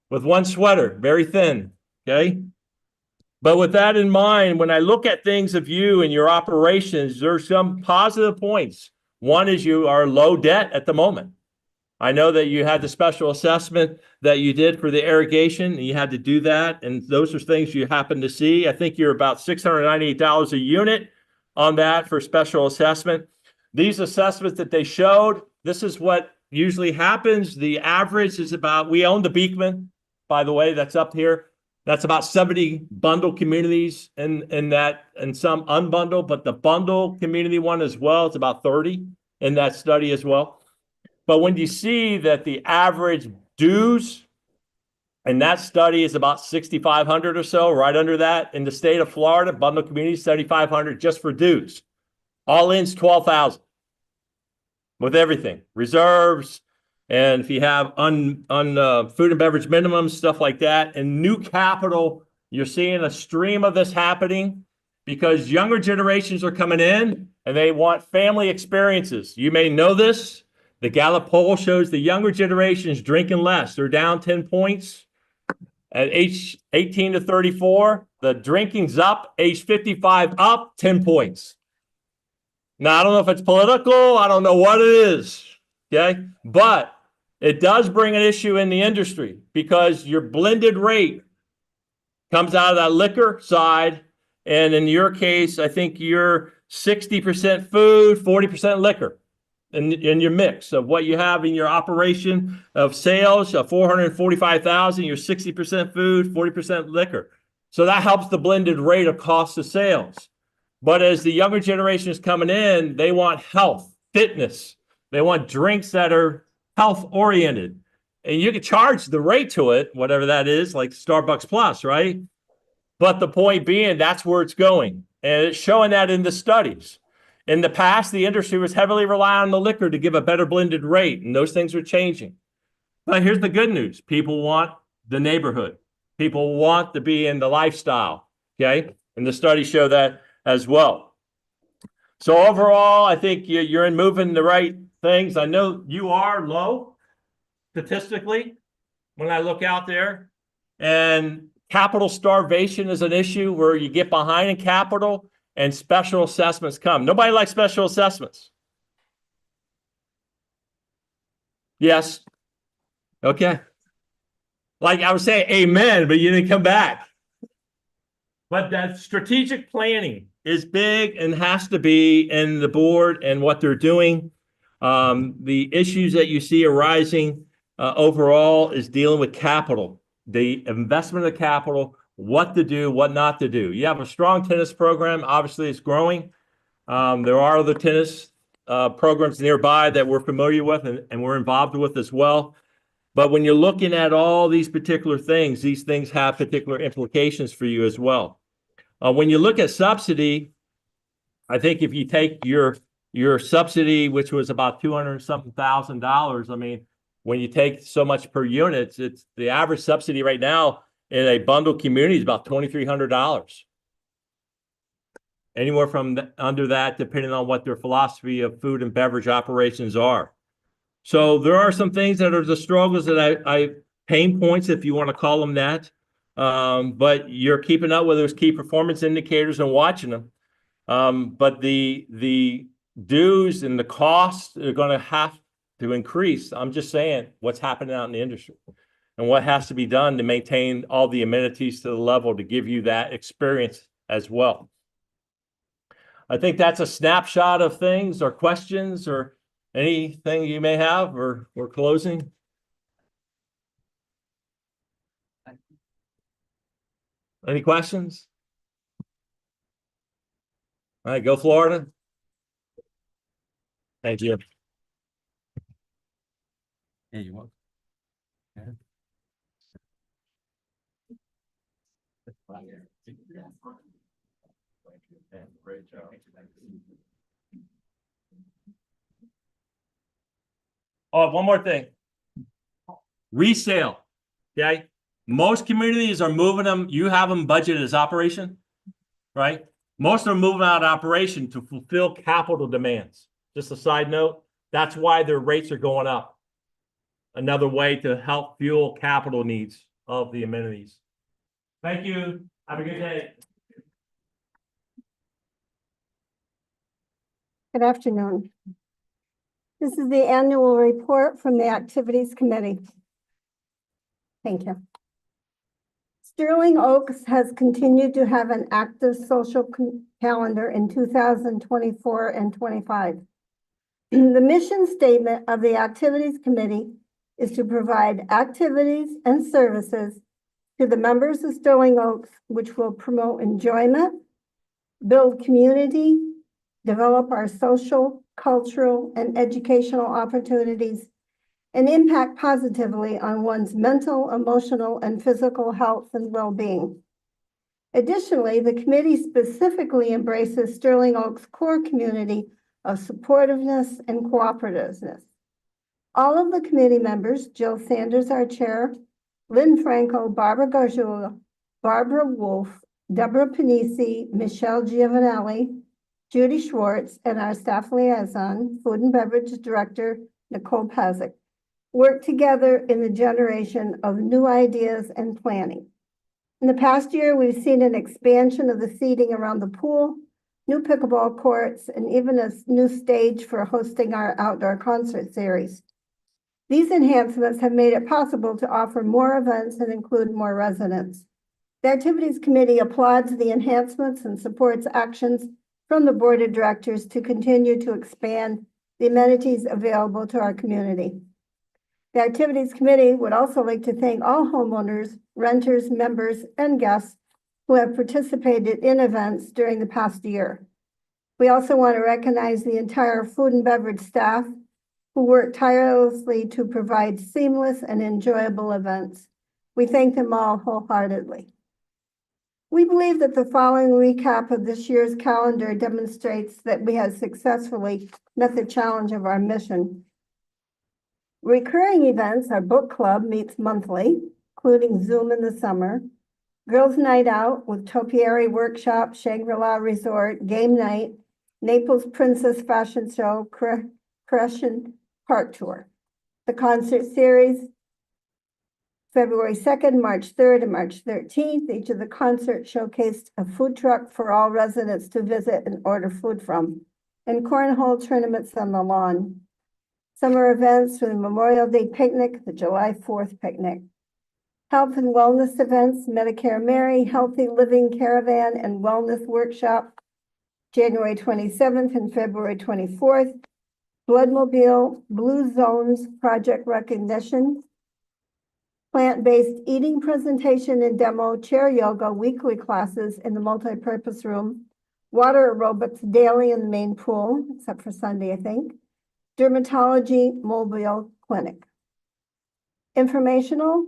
with one sweater, very thin, okay? But with that in mind, when I look at things of you and your operations, there's some positive points. One is you are low debt at the moment. I know that you had the special assessment that you did for the irrigation, and you had to do that, and those are things you happen to see. I think you're about $698 a unit on that for special assessment. These assessments that they showed, this is what usually happens. The average is about, we own the Beekman, by the way, that's up here. That's about 70 bundle communities in that, and some unbundled, but the bundle community one as well, it's about 30 in that study as well. But when you see that the average dues in that study is about 6,500 or so, right under that, in the state of Florida, bundle community, 7,500 just for dues. All in's 12,000 with everything, reserves, and if you have food and beverage minimums, stuff like that, and new capital, you're seeing a stream of this happening because younger generations are coming in and they want family experiences. You may know this. The Gallup poll shows the younger generations drinking less. They're down 10 points. At age 18 to 34, the drinking's up. Age 55 up 10 points. Now, I don't know if it's political. I don't know what it is. Okay. But it does bring an issue in the industry because your blended rate comes out of that liquor side. And in your case, I think you're 60% food, 40% liquor in your mix of what you have in your operation of sales of 445,000, you're 60% food, 40% liquor. So that helps the blended rate of cost of sales. But as the younger generation is coming in, they want health, fitness. They want drinks that are health oriented. And you can charge the rate to it, whatever that is, like Starbucks Plus, right? But the point being, that's where it's going. And it's showing that in the studies. In the past, the industry was heavily reliant on the liquor to give a better blended rate, and those things are changing. But here's the good news. People want the neighborhood. People want to be in the lifestyle, okay? And the studies show that as well. So overall, I think you're in moving the right things. I know you are low statistically when I look out there. And capital starvation is an issue where you get behind in capital and special assessments come. Nobody likes special assessments. Yes. Okay. Like I was saying, amen, but you didn't come back. But that strategic planning is big and has to be in the board and what they're doing. The issues that you see arising overall is dealing with capital, the investment of capital, what to do, what not to do. You have a strong tennis program. Obviously, it's growing. There are other tennis programs nearby that we're familiar with and we're involved with as well. But when you're looking at all these particular things, these things have particular implications for you as well. When you look at subsidy, I think if you take your subsidy, which was about $200-something thousand, I mean, when you take so much per unit, it's the average subsidy right now in a bundle community is about $2,300. Anywhere from under that, depending on what their philosophy of food and beverage operations are. So there are some things that are the struggles that I pain points, if you want to call them that. But you're keeping up with those key performance indicators and watching them. But the dues and the costs are going to have to increase. I'm just saying what's happening out in the industry and what has to be done to maintain all the amenities to the level to give you that experience as well. I think that's a snapshot of things or questions or anything you may have, or we're closing. Any questions? All right, go Florida. Thank you. Yeah, you want. Great job. Oh, one more thing. Resale. Okay. Most communities are moving them. You have them budgeted as operation, right? Most are moving out of operation to fulfill capital demands. Just a side note, that's why their rates are going up. Another way to help fuel capital needs of the amenities. Thank you. Have a good day. Good afternoon. This is the annual report from the Activities Committee. Thank you. Sterling Oaks has continued to have an active social calendar in 2024 and 25. The mission statement of the Activities Committee is to provide activities and services to the members of Sterling Oaks, which will promote enjoyment, build community, develop our social, cultural, and educational opportunities, and impact positively on one's mental, emotional, and physical health and well-being. Additionally, the committee specifically embraces Sterling Oaks' core community of supportiveness and cooperativeness. All of the committee members, Jill Sanders, our chair, Lynn Franco, Barbara Gargiulo, Barbara Wolf, Deborah Panisi, Michelle Giovanelli, Judy Schwartz, and our staff liaison, Food and Beverage Director, Nicole Pazik, work together in the generation of new ideas and planning. In the past year, we've seen an expansion of the seating around the pool, new pickleball courts, and even a new stage for hosting our outdoor concert series. These enhancements have made it possible to offer more events and include more residents. The Activities Committee applauds the enhancements and supports actions from the Board of Directors to continue to expand the amenities available to our community. The Activities Committee would also like to thank all homeowners, renters, members, and guests who have participated in events during the past year. We also want to recognize the entire food and beverage staff who work tirelessly to provide seamless and enjoyable events. We thank them all wholeheartedly. We believe that the following recap of this year's calendar demonstrates that we have successfully met the challenge of our mission. Recurring events, our book club meets monthly, including Zoom in the summer. Girls' Night Out with Topiary Workshop, Shangri-La Resort, Game Night, Naples Princess Fashion Show, Crescent Park Tour. The concert series, February 2nd, March 3rd, and March 13th. Each of the concerts showcased a food truck for all residents to visit and order food from, and cornhole tournaments on the lawn. Summer events for the Memorial Day picnic, the July 4th picnic. Health and wellness events, Medicare Mary, Healthy Living Caravan and Wellness Workshop, January 27th and February 24th. Bloodmobile, Blue Zones Project Recognition, plant-based eating presentation and demo, chair yoga weekly classes in the multi-purpose room, water aerobics daily in the main pool, except for Sunday, I think, dermatology mobile clinic. Informational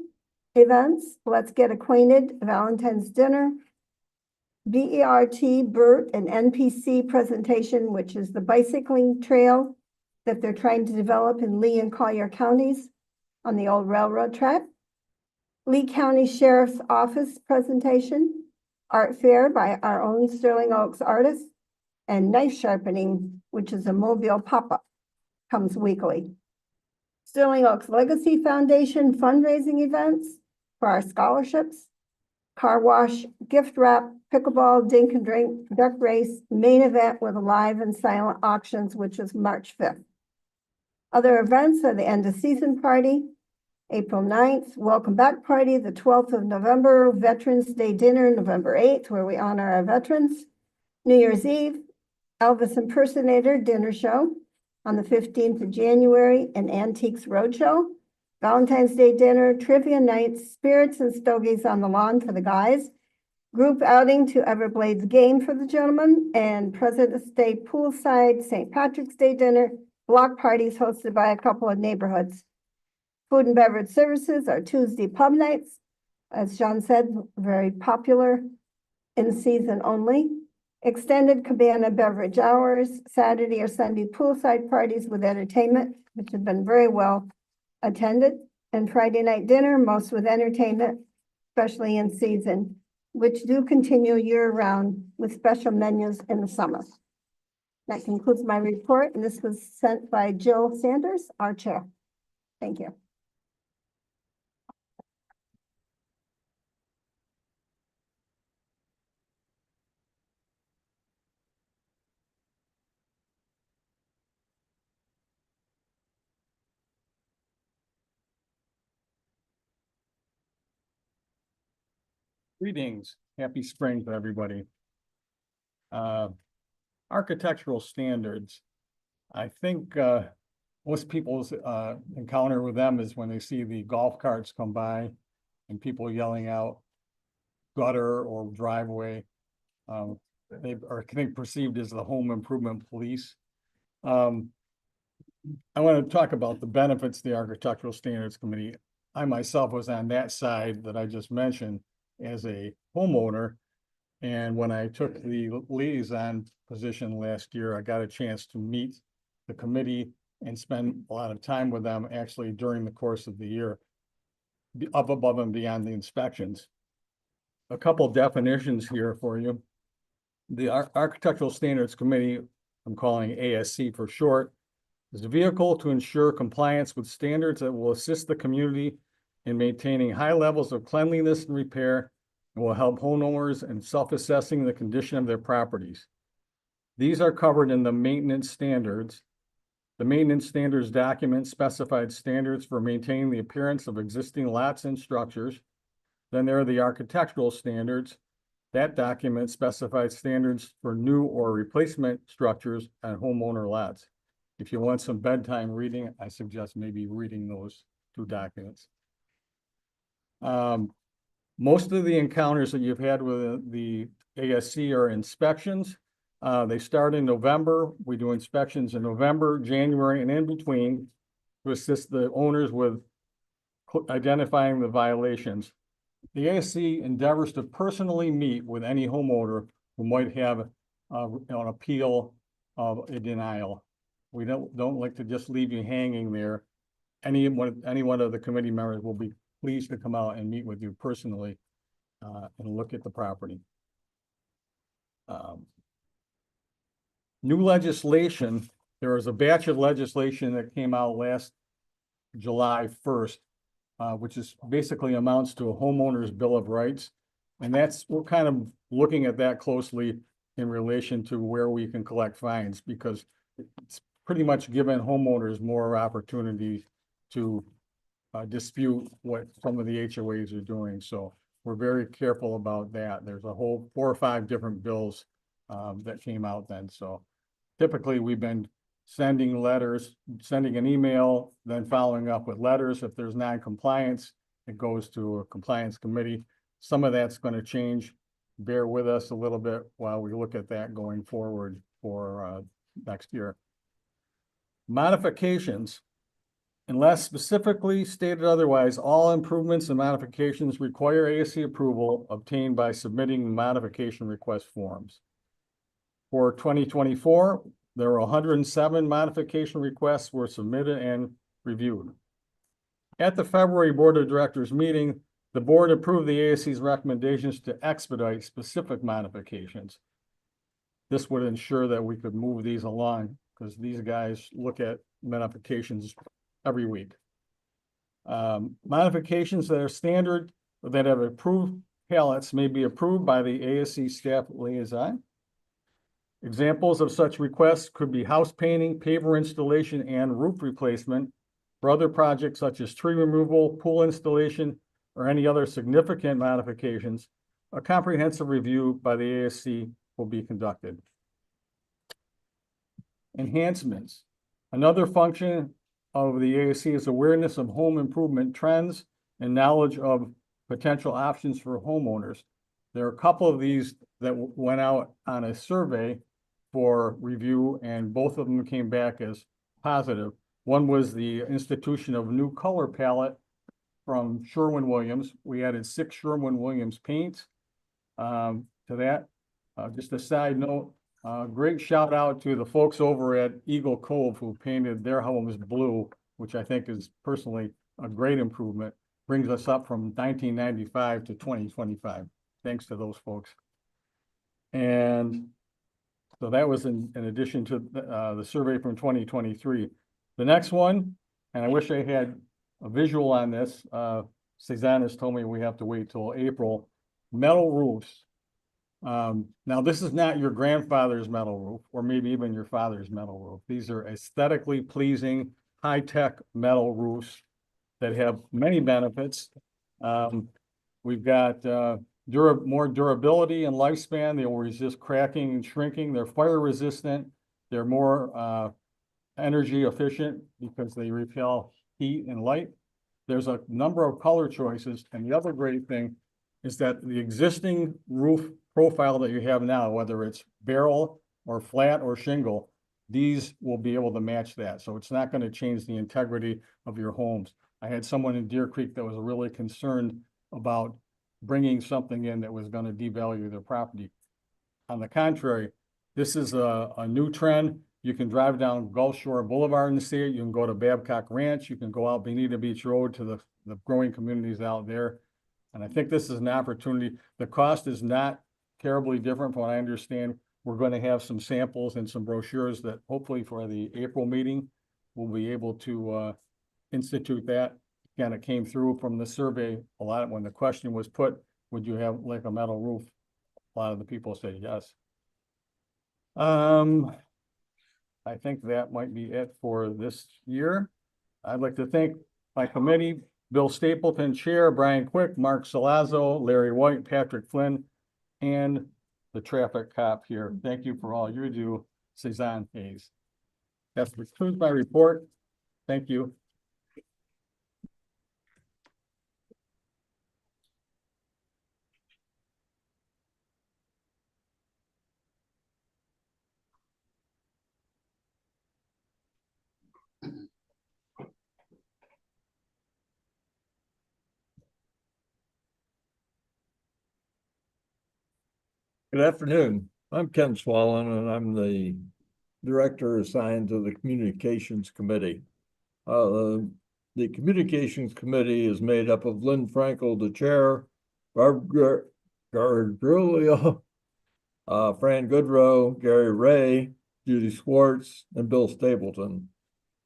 events, Let's Get Acquainted, Valentine's Dinner, BERT, BERT, and NPC presentation, which is the bicycling trail that they're trying to develop in Lee and Collier counties on the old railroad track. Lee County Sheriff's Office presentation, art fair by our own Sterling Oaks artists, and knife sharpening, which is a mobile pop-up, comes weekly. Sterling Oaks Legacy Foundation fundraising events for our scholarships, car wash, gift wrap, pickleball, dink and drink, duck race, main event with live and silent auctions, which is March 5th. Other events are the end of season party, April 9th, welcome back party, the 12th of November, Veterans Day dinner, November 8th, where we honor our veterans, New Year's Eve, Elvis Impersonator Dinner Show on the 15th of January, and Antiques Roadshow, Valentine's Day Dinner, Trivia Nights, Spirits and Stogies on the Lawn for the guys, group outing to Everblades Game for the gentlemen, and President's Day Poolside, St. Patrick's Day Dinner, block parties hosted by a couple of neighborhoods. Food and beverage services are Tuesday pub nights, as John said, very popular, in season only. Extended cabana beverage hours, Saturday or Sunday poolside parties with entertainment, which have been very well attended, and Friday night dinner, most with entertainment, especially in season, which do continue year-round with special menus in the summer. That concludes my report, and this was sent by Jill Sanders, our chair. Thank you. Greetings, happy spring to everybody. Architectural standards. I think most people's encounter with them is when they see the golf carts come by and people yelling out gutter or driveway. They are perceived as the home improvement police. I want to talk about the benefits of the Architectural Standards Committee. I myself was on that side that I just mentioned as a homeowner. And when I took the liaison position last year, I got a chance to meet the committee and spend a lot of time with them actually during the course of the year, up above and beyond the inspections. A couple definitions here for you. The Architectural Standards Committee, I'm calling ASC for short, is a vehicle to ensure compliance with standards that will assist the community in maintaining high levels of cleanliness and repair, and will help homeowners in self-assessing the condition of their properties. These are covered in the maintenance standards. The maintenance standards document specified standards for maintaining the appearance of existing lots and structures. Then there are the architectural standards. That document specifies standards for new or replacement structures on homeowner lots. If you want some bedtime reading, I suggest maybe reading those two documents. Most of the encounters that you've had with the ASC are inspections. They start in November. We do inspections in November, January, and in between to assist the owners with identifying the violations. The ASC endeavors to personally meet with any homeowner who might have an appeal of a denial. We don't like to just leave you hanging there. Any one of the committee members will be pleased to come out and meet with you personally and look at the property. New legislation, there was a batch of legislation that came out last July 1st, which is basically amounts to a homeowner's bill of rights. And we're kind of looking at that closely in relation to where we can collect fines, because it's pretty much given homeowners more opportunity to dispute what some of the HOAs are doing. So we're very careful about that. There's a whole 4 or 5 different bills that came out then. So typically we've been sending letters, sending an email, then following up with letters. If there's non-compliance, it goes to a compliance committee. Some of that's going to change. Bear with us a little bit while we look at that going forward for next year. Modifications. Unless specifically stated otherwise, all improvements and modifications require ASC approval obtained by submitting modification request forms. For 2024, there were 107 modification requests were submitted and reviewed. At the February Board of Directors meeting, the board approved the ASC's recommendations to expedite specific modifications. This would ensure that we could move these along, because these guys look at modifications every week. Modifications that are standard, that have approved pallets, may be approved by the ASC staff liaison. Examples of such requests could be house painting, paver installation, and roof replacement. For other projects such as tree removal, pool installation, or any other significant modifications, a comprehensive review by the ASC will be conducted. enhancements. Another function of the AAC is awareness of home improvement trends and knowledge of potential options for homeowners. There are a couple of these that went out on a survey for review, and both of them came back as positive. One was the institution of new color palette from Sherwin-Williams. We added 6 Sherwin-Williams paints to that. Just a side note, great shout out to the folks over at Eagle Cove who painted their homes blue, which I think is personally a great improvement. Brings us up from 1995 to 2025. Thanks to those folks. And so that was in addition to the survey from 2023. The next one, and I wish I had a visual on this. Cezanne has told me we have to wait till April. Metal roofs. Now this is not your grandfather's metal roof, or maybe even your father's metal roof. These are aesthetically pleasing, high-tech metal roofs that have many benefits. We've got more durability and lifespan. They will resist cracking and shrinking. They're fire resistant. They're more energy efficient because they repel heat and light. There's a number of color choices. And the other great thing is that the existing roof profile that you have now, whether it's barrel or flat or shingle, these will be able to match that. So it's not going to change the integrity of your homes. I had someone in Deer Creek that was really concerned about bringing something in that was going to devalue their property. On the contrary, this is a new trend. You can drive down Gulf Shore Boulevard and see it. You can go to Babcock Ranch. You can go out Bonita Beach Road to the growing communities out there. And I think this is an opportunity. The cost is not terribly different from what I understand. We're going to have some samples and some brochures that hopefully for the April meeting, we'll be able to institute that. Again, it came through from the survey a lot. When the question was put, would you have like a metal roof? A lot of the people said yes. I think that might be it for this year. I'd like to thank my committee, Bill Stapleton, Chair, Brian Quick, Mark Salazzo, Larry White, Patrick Flynn, and the traffic cop here. Thank you for all you do, Cezanne Hayes. That concludes my report. Thank you. Good afternoon. I'm Ken Swallen, and I'm the director assigned to the Communications Committee. The Communications Committee is made up of Lynn Frankel, the chair, Barb Gargulio, Fran Goodrow, Gary Ray, Judy Swartz, and Bill Stapleton.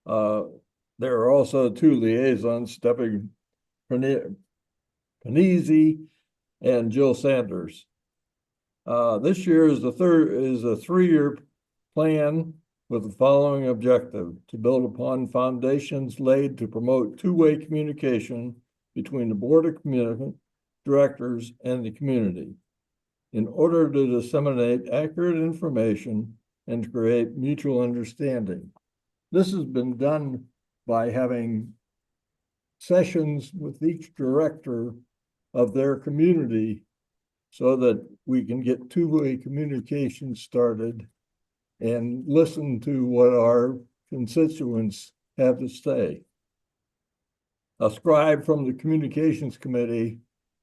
There are also 2 liaisons, Stephanie Panizzi and Jill Sanders. This year is a 3-year plan with the following objective: to build upon foundations laid to promote two-way communication between the Board of Directors and the community in order to disseminate accurate information and to create mutual understanding. This has been done by having sessions with each director of their community so that we can get two-way communication started and listen to what our constituents have to say. A scribe from the Communications Committee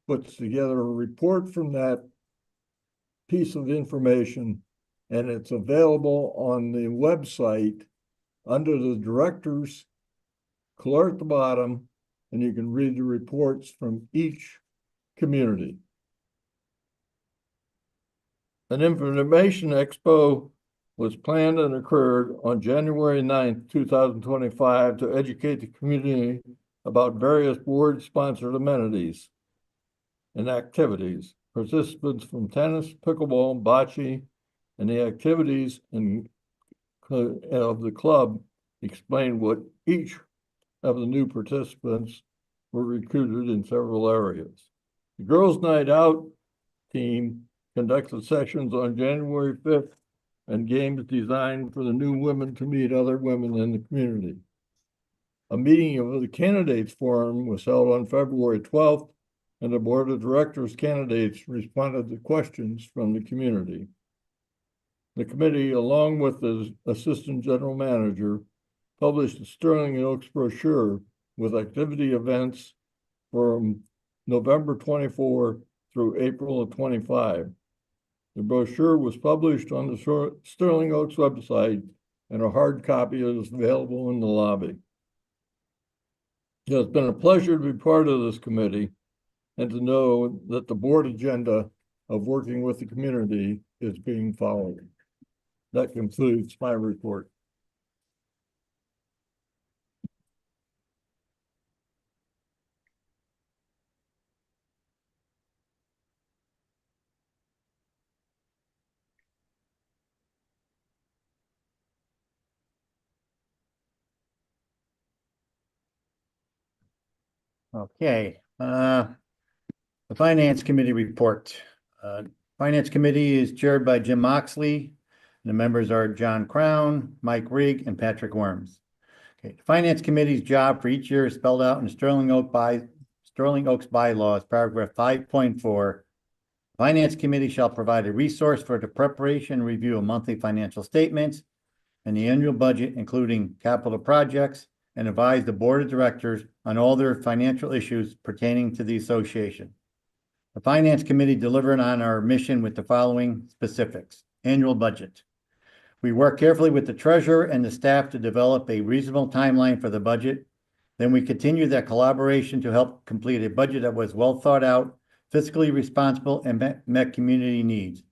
puts together a report from that piece of information, and it's available on the website under the directors, clear at the bottom, and you can read the reports from each community. An information expo was planned and occurred on January 9th, 2025 to educate the community about various board-sponsored amenities and activities. Participants from tennis, pickleball, bocce, and the activities of the club explained what each of the new participants were recruited in several areas. The Girls' Night Out team conducted sessions on January 5th and games designed for the new women to meet other women in the community. A meeting of the candidates forum was held on February 12th, and the board of directors candidates responded to questions from the community. The committee, along with the assistant general manager, published the Sterling Oaks brochure with activity events from November 24 through April of 25. The brochure was published on the Sterling Oaks website, and a hard copy is available in the lobby. It has been a pleasure to be part of this committee and to know that the board agenda of working with the community is being followed. That concludes my report. Okay, the Finance Committee report. Finance Committee is chaired by Jim Moxley. The members are John Crown, Mike Rigg, and Patrick Worms. Okay, the Finance Committee's job for each year is spelled out in the Sterling Oaks bylaws, paragraph 5.4. Finance Committee shall provide a resource for the preparation and review of monthly financial statements and the annual budget, including capital projects, and advise the board of directors on all their financial issues pertaining to the association. The Finance Committee delivered on our mission with the following specifics. Annual budget. We work carefully with the treasurer and the staff to develop a reasonable timeline for the budget. Then we continue that collaboration to help complete a budget that was well thought out, fiscally responsible, and met community needs.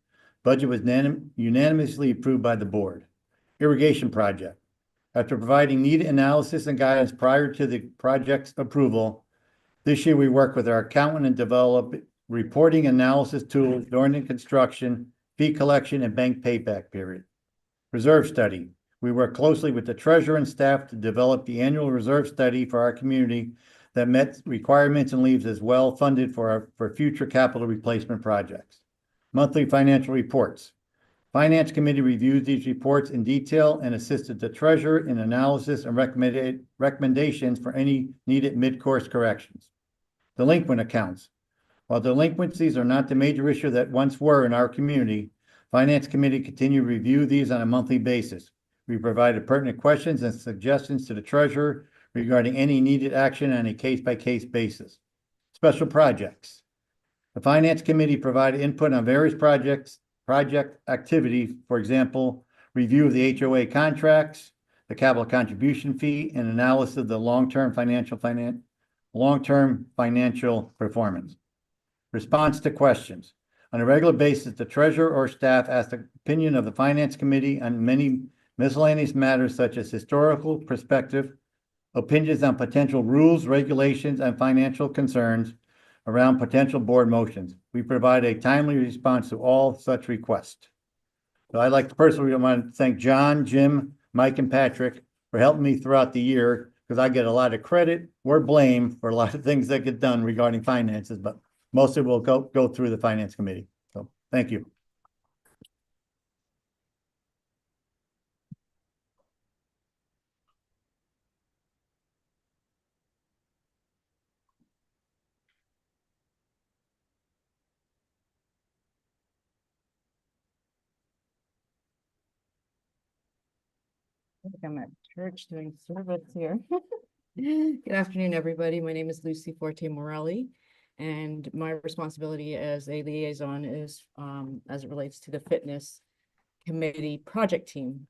Budget was unanimously approved by the board. Irrigation project. After providing needed analysis and guidance prior to the project's approval, this year we worked with our accountant and developed reporting analysis tools during the construction, fee collection, and bank payback period. Reserve study. We worked closely with the treasurer and staff to develop the annual reserve study for our community that met requirements and leaves as well funded for future capital replacement projects. Monthly financial reports. Finance Committee reviewed these reports in detail and assisted the treasurer in analysis and recommendations for any needed mid-course corrections. Delinquent accounts. While delinquencies are not the major issue that once were in our community, Finance Committee continued to review these on a monthly basis. We provided pertinent questions and suggestions to the treasurer regarding any needed action on a case-by-case basis. Special projects. The Finance Committee provided input on various project activities, for example, review of the HOA contracts, the capital contribution fee, and analysis of the long-term financial performance. Response to questions. On a regular basis, the treasurer or staff asks the opinion of the Finance Committee on many miscellaneous matters such as historical perspective, opinions on potential rules, regulations, and financial concerns around potential board motions. We provide a timely response to all such requests. So I'd like to personally want to thank John, Jim, Mike, and Patrick for helping me throughout the year, because I get a lot of credit or blame for a lot of things that get done regarding finances, but mostly we'll go through the Finance Committee. So thank you. I think I'm at church doing service here. Good afternoon, everybody. My name is Lucy Forte Morelli, and my responsibility as a liaison is as it relates to the fitness committee project team.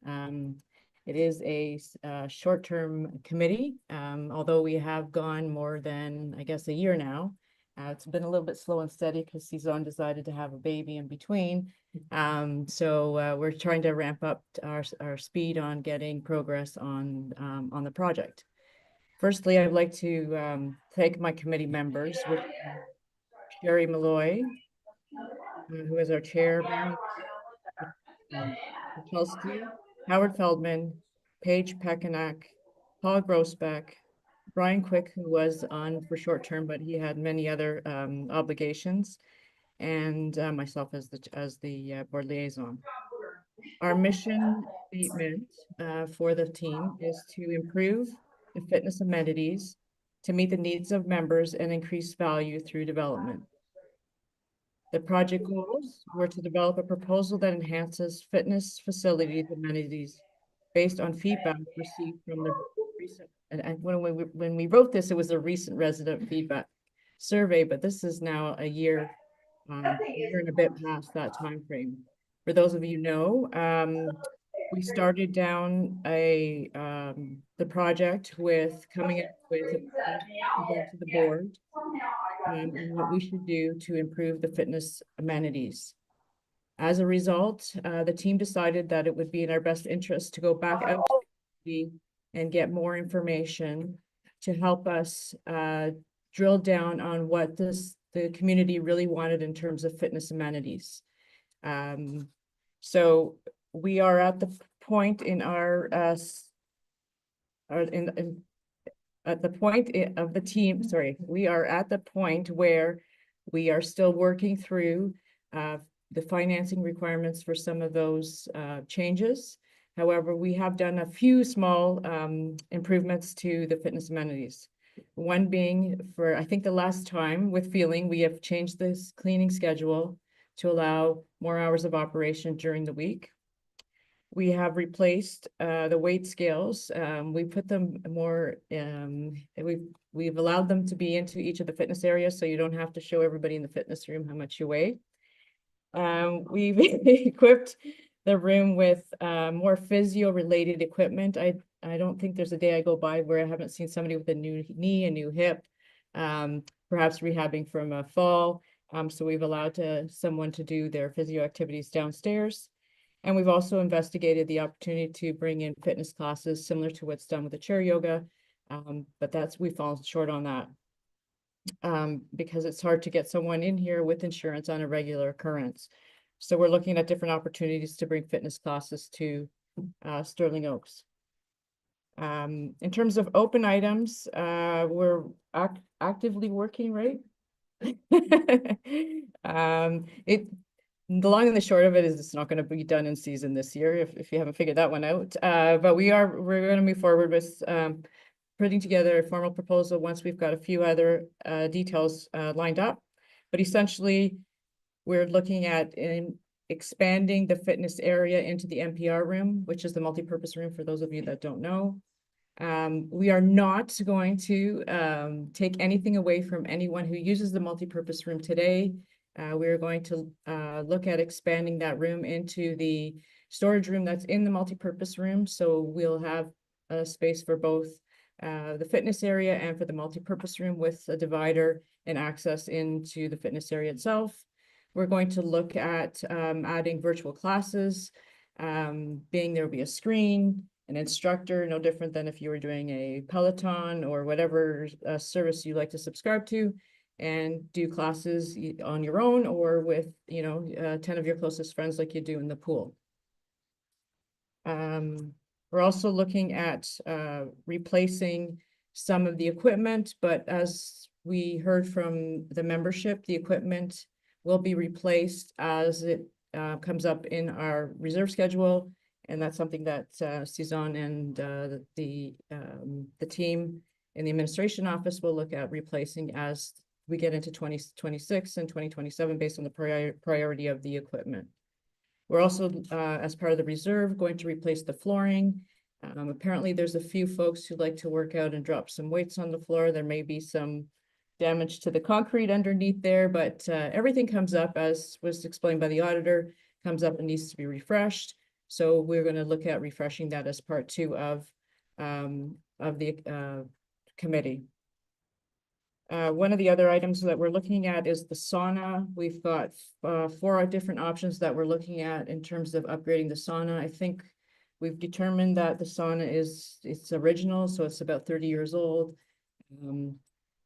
It is a short-term committee, although we have gone more than, I guess, a year now. It's been a little bit slow and steady because Cezanne decided to have a baby in between. So we're trying to ramp up our speed on getting progress on the project. Firstly, I'd like to thank my committee members with Sherry Malloy, who is our chair, Chelsea, Howard Feldman, Paige Pekanak, Paul Grossbeck, Brian Quick, who was on for short term, but he had many other obligations, and myself as the board liaison. Our mission statement for the team is to improve the fitness amenities to meet the needs of members and increase value through development. The project goals were to develop a proposal that enhances fitness facilities amenities based on feedback received from the recent, and when we wrote this, it was a recent resident feedback survey, but this is now a year and a bit past that time frame. For those of you know, we started down the project with coming up with a proposal to the board and what we should do to improve the fitness amenities. As a result, the team decided that it would be in our best interest to go back out to the community and get more information to help us drill down on what the community really wanted in terms of fitness amenities. So we are at the point in our at the point of the team, sorry, we are at the point where we are still working through the financing requirements for some of those changes. However, we have done a few small improvements to the fitness amenities. One being for, I think the last time with Feeling, we have changed this cleaning schedule to allow more hours of operation during the week. We have replaced the weight scales. We put them more, we've allowed them to be into each of the fitness areas, so you don't have to show everybody in the fitness room how much you weigh. We've equipped the room with more physio-related equipment. I don't think there's a day I go by where I haven't seen somebody with a new knee, a new hip, perhaps rehabbing from a fall. So we've allowed someone to do their physio activities downstairs. And we've also investigated the opportunity to bring in fitness classes similar to what's done with the chair yoga. But we've fallen short on that because it's hard to get someone in here with insurance on a regular occurrence. So we're looking at different opportunities to bring fitness classes to Sterling Oaks. In terms of open items, we're actively working, right? The long and the short of it is it's not going to be done in season this year if you haven't figured that one out. But we're going to move forward with putting together a formal proposal once we've got a few other details lined up. But essentially, we're looking at expanding the fitness area into the MPR room, which is the multipurpose room for those of you that don't know. We are not going to take anything away from anyone who uses the multipurpose room today. We're going to look at expanding that room into the storage room that's in the multipurpose room. So we'll have a space for both the fitness area and for the multipurpose room with a divider and access into the fitness area itself. We're going to look at adding virtual classes, being there will be a screen, an instructor, no different than if you were doing a Peloton or whatever service you like to subscribe to, and do classes on your own or with, 10 of your closest friends like you do in the pool. We're also looking at replacing some of the equipment, but as we heard from the membership, the equipment will be replaced as it comes up in our reserve schedule. And that's something that Suzanne and the team in the administration office will look at replacing as we get into 2026 and 2027 based on the priority of the equipment. We're also, as part of the reserve, going to replace the flooring. Apparently, there's a few folks who like to work out and drop some weights on the floor. There may be some damage to the concrete underneath there, but everything comes up, as was explained by the auditor, comes up and needs to be refreshed. So we're going to look at refreshing that as part 2 of the committee. One of the other items that we're looking at is the sauna. We've got 4 different options that we're looking at in terms of upgrading the sauna. I think we've determined that the sauna it's original, so it's about 30 years old.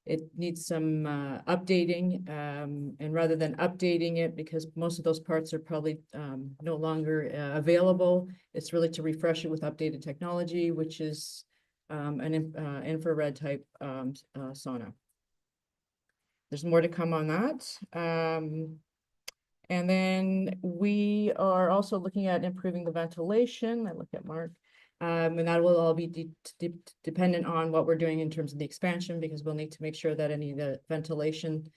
It needs some updating, and rather than updating it, because most of those parts are probably no longer available, it's really to refresh it with updated technology, which is an infrared type sauna. There's more to come on that. And then we are also looking at improving the ventilation. I look at Mark. And that will all be dependent on what we're doing in terms of the expansion, because we'll need to make sure that any of the ventilation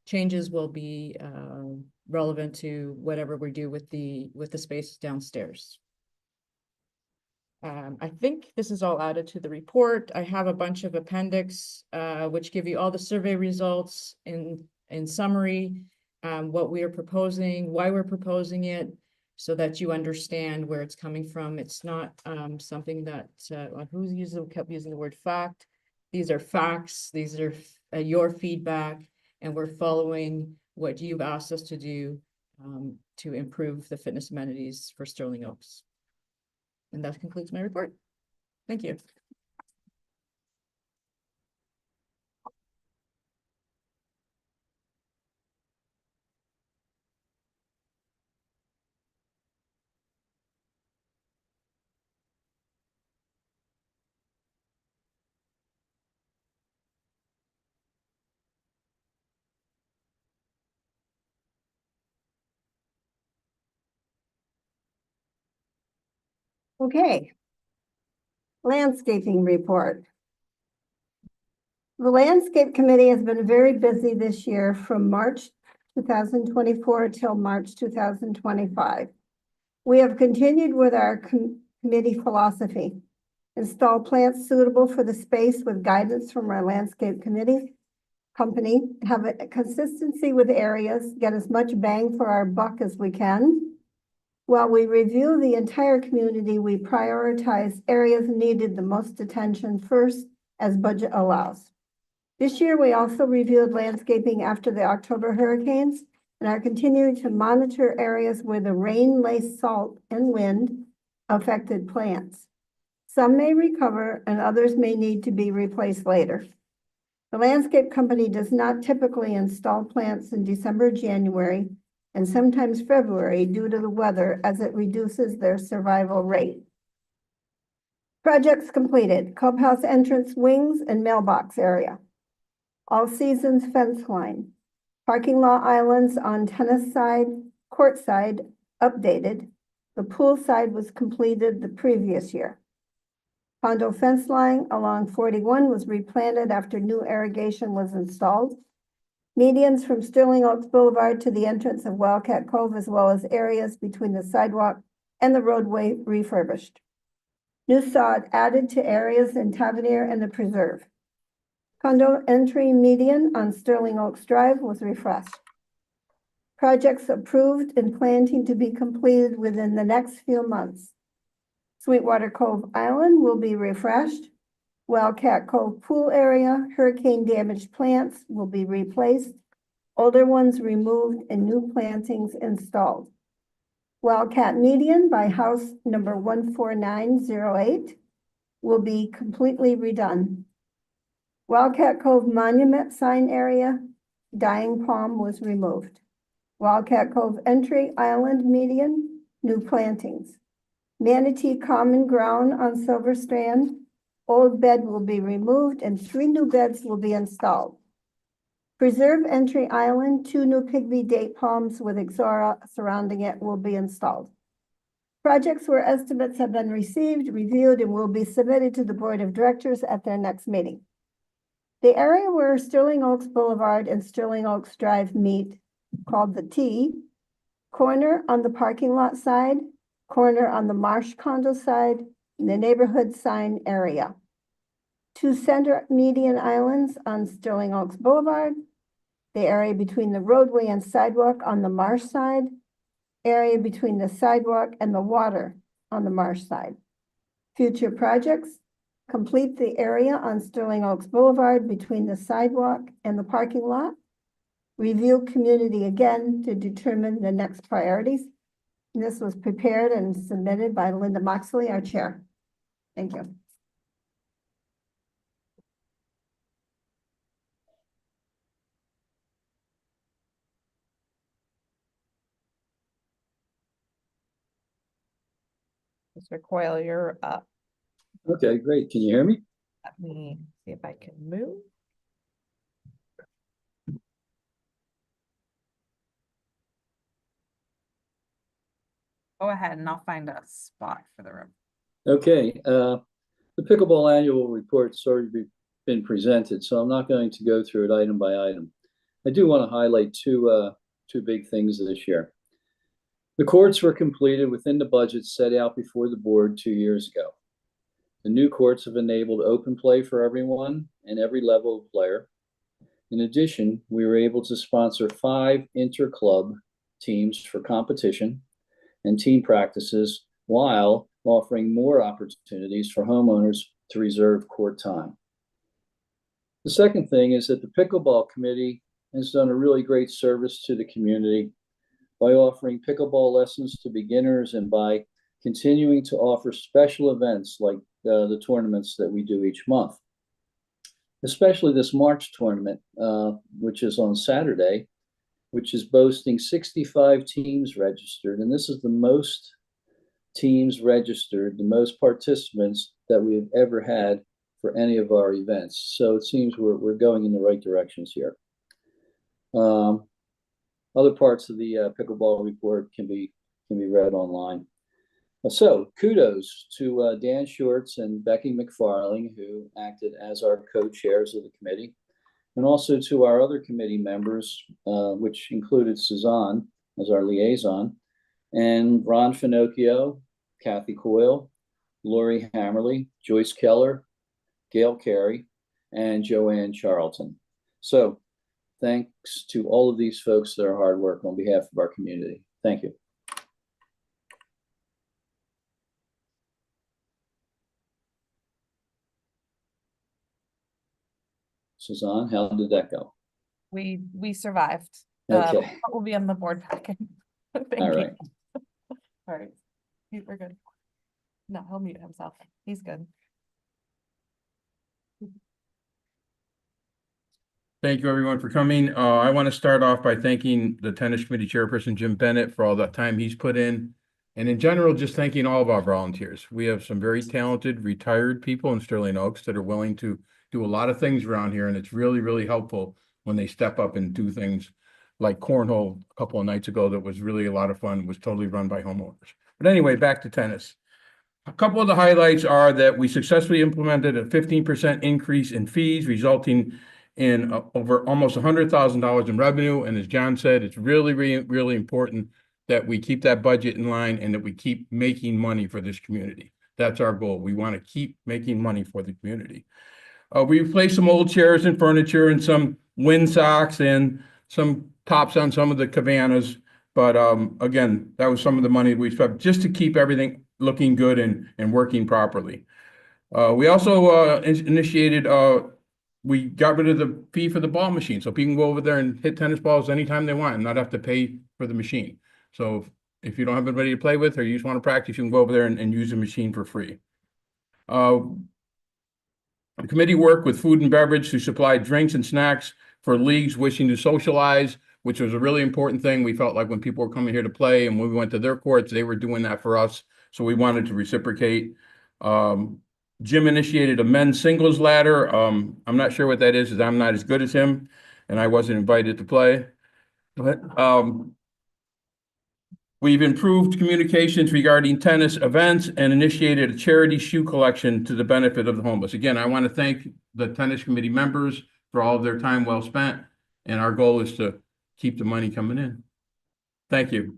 changes will be relevant to whatever we do with the space downstairs. I think this is all added to the report. I have a bunch of appendix which give you all the survey results in summary, what we are proposing, why we're proposing it, so that you understand where it's coming from. It's not something that kept using the word fact. These are facts. These are your feedback, and we're following what you've asked us to do to improve the fitness amenities for Sterling Oaks. And that concludes my report. Thank you. Okay. Landscaping report. The Landscape Committee has been very busy this year from March 2024 till March 2025. We have continued with our committee philosophy. Install plants suitable for the space with guidance from our landscape company, have a consistency with areas, get as much bang for our buck as we can. While we review the entire community, we prioritize areas needed the most attention first as budget allows. This year, we also reviewed landscaping after the October hurricanes and are continuing to monitor areas where the rain, laced salt, and wind affected plants. Some may recover and others may need to be replaced later. The landscape company does not typically install plants in December, January, and sometimes February due to the weather, as it reduces their survival rate. Projects completed: clubhouse entrance, wings, and mailbox area. All seasons fence line. Parking lot islands on tennis side, court side updated. The pool side was completed the previous year. Condo fence line along 41 was replanted after new irrigation was installed. Medians from Sterling Oaks Boulevard to the entrance of Wildcat Cove, as well as areas between the sidewalk and the roadway, refurbished. New sod added to areas in Tavernier and the Preserve. Condo entry median on Sterling Oaks Drive was refreshed. Projects approved and planting to be completed within the next few months. Sweetwater Cove Island will be refreshed. Wildcat Cove pool area, hurricane damaged plants will be replaced, older ones removed, and new plantings installed. Wildcat median by house number 14908 will be completely redone. Wildcat Cove monument sign area, dying palm was removed. Wildcat Cove entry island median, new plantings. Manatee common ground on Silver Strand, old bed will be removed and 3 new beds will be installed. Preserve entry island, 2 new Pygmy date palms with Ixora surrounding it will be installed. Projects where estimates have been received, reviewed, and will be submitted to the Board of Directors at their next meeting. The area where Sterling Oaks Boulevard and Sterling Oaks Drive meet, called the T, corner on the parking lot side, corner on the Marsh condo side, in the neighborhood sign area. 2 center median islands on Sterling Oaks Boulevard, the area between the roadway and sidewalk on the Marsh side, area between the sidewalk and the water on the Marsh side. Future projects: complete the area on Sterling Oaks Boulevard between the sidewalk and the parking lot. Review community again to determine the next priorities. And this was prepared and submitted by Linda Moxley, our chair. Thank you. Mr. Coyle, you're up. Okay, great. Can you hear me? Let me see if I can move. Go ahead and I'll find a spot for the room. Okay, the pickleball annual report's already been presented, so I'm not going to go through it item by item. I do want to highlight two big things this year. The courts were completed within the budget set out before the board 2 years ago. The new courts have enabled open play for everyone and every level of player. In addition, we were able to sponsor 5 inter-club teams for competition and team practices while offering more opportunities for homeowners to reserve court time. The second thing is that the pickleball committee has done a really great service to the community by offering pickleball lessons to beginners and by continuing to offer special events like the tournaments that we do each month. Especially this March tournament, which is on Saturday, which is boasting 65 teams registered. And this is the most teams registered, the most participants that we have ever had for any of our events. So it seems we're going in the right directions here. Other parts of the pickleball report can be read online. So kudos to Dan Shorts and Becky McFarling, who acted as our co-chairs of the committee, and also to our other committee members, which included Suzanne as our liaison, and Ron Finocchio, Kathy Coyle, Lori Hammerly, Joyce Keller, Gail Carey, and Joanne Charlton. So thanks to all of these folks for their hard work on behalf of our community. Thank you. Suzanne, how did that go? We survived. Okay. We'll be on the board packet. Thank All you. right. All right. We're good. No, he'll mute himself. He's good. Thank you, everyone, for coming. I want to start off by thanking the tennis committee chairperson, Jim Bennett, for all the time he's put in. And in general, just thanking all of our volunteers. We have some very talented retired people in Sterling Oaks that are willing to do a lot of things around here. And it's really, really helpful when they step up and do things like cornhole a couple of nights ago that was really a lot of fun, was totally run by homeowners. But anyway, back to tennis. A couple of the highlights are that we successfully implemented a 15% increase in fees, resulting in over almost $100,000 in revenue. And as John said, it's really, really, really important that we keep that budget in line and that we keep making money for this community. That's our goal. We want to keep making money for the community. We replaced some old chairs and furniture and some windsocks and some tops on some of the cabanas. But again, that was some of the money we spent just to keep everything looking good and working properly. We also initiated, we got rid of the fee for the ball machine. So people can go over there and hit tennis balls anytime they want and not have to pay for the machine. So if you don't have anybody to play with or you just want to practice, you can go over there and use the machine for free. The committee worked with food and beverage to supply drinks and snacks for leagues wishing to socialize, which was a really important thing. We felt like when people were coming here to play and when we went to their courts, they were doing that for us. So we wanted to reciprocate. Jim initiated a men's singles ladder. I'm not sure what that is, as I'm not as good as him and I wasn't invited to play. But we've improved communications regarding tennis events and initiated a charity shoe collection to the benefit of the homeless. Again, I want to thank the tennis committee members for all of their time well spent. And our goal is to keep the money coming in. Thank you.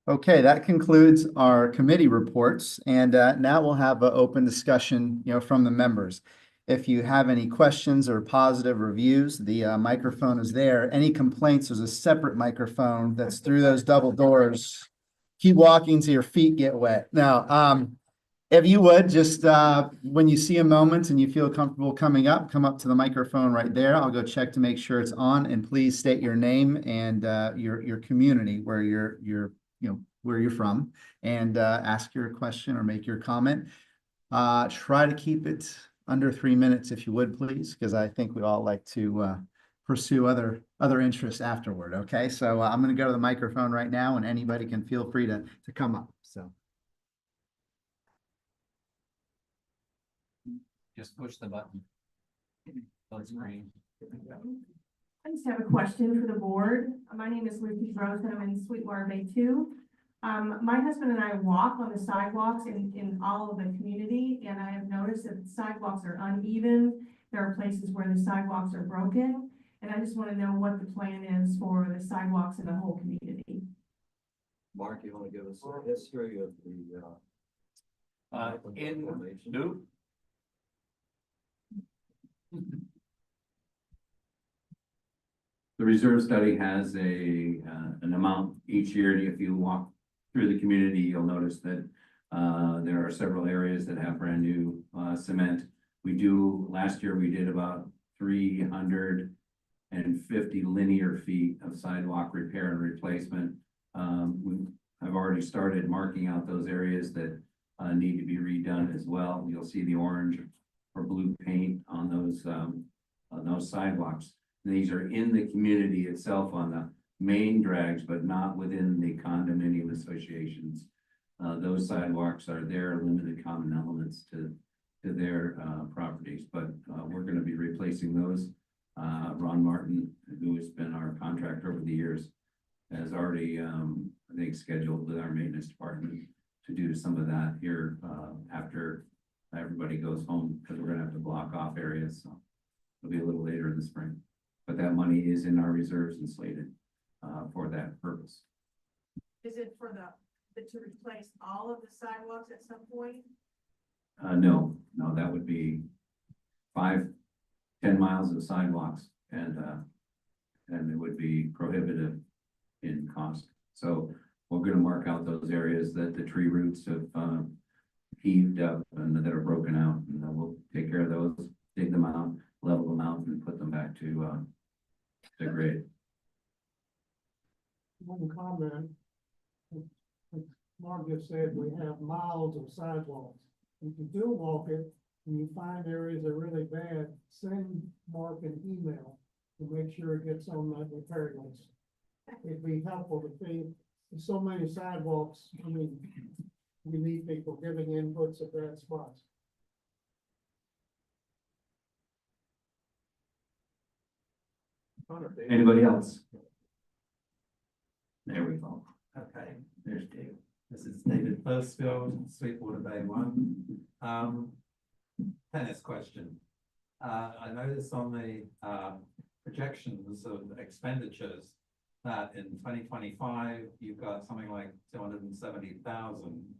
Okay, that concludes our committee reports, and now we'll have an open discussion, from the members. If you have any questions or positive reviews, the microphone is there. Any complaints, there's a separate microphone that's through those double doors. Keep walking till your feet get wet. Now, if you would, just when you see a moment and you feel comfortable coming up, come up to the microphone right there. I'll go check to make sure it's on, and please state your name and your community where where you're from, and ask your question or make your comment. Try to keep it under 3 minutes if you would, please, because I think we all like to pursue other interests afterward. Okay, so I'm going to go to the microphone right now, and anybody can feel free to come up. So. Just push the button. On screen. I just have a question for the board. My name is Lucy Rose and I'm in Sweetwater Bay too. My husband and I walk on the sidewalks in all of the community, and I have noticed that the sidewalks are uneven. There are places where the sidewalks are broken, and I just want to know what the plan is for the sidewalks in the whole community. Mark, you want to give us a history of the, In information? Lou? The reserve study has an amount each year. If you walk through the community, you'll notice that there are several areas that have brand new cement. Last year we did about 350 linear feet of sidewalk repair and replacement. I've already started marking out those areas that need to be redone as well. You'll see the orange or blue paint on those sidewalks. These are in the community itself on the main drags, but not within the condominium associations. Those sidewalks are their limited common elements to their properties, but we're going to be replacing those. Ron Martin, who has been our contractor over the years, has already, I think, scheduled with our maintenance department to do some of that here after everybody goes home, because we're going to have to block off areas. So it'll be a little later in the spring, but that money is in our reserves and slated for that purpose. Is it for to replace all of the sidewalks at some point? No, that would be 5-10 miles of sidewalks, and it would be prohibitive in cost. So we're going to mark out those areas that the tree roots have heaved up and that are broken out, and then we'll take care of those, dig them out, level them out, and put them back to the grade. One comment. Mark just said we have miles of sidewalks. If you do walk it and you find areas that are really bad, send Mark an email to make sure it gets on that repair list. It'd be helpful to see so many sidewalks. I mean, we need people giving inputs at bad spots. Anybody else? There we go. Okay, There's Dave. this is David Bursfield, Sweetwater Bay 1. Tennis question. I noticed on the projections of expenditures that in 2025, you've got something like 270,000.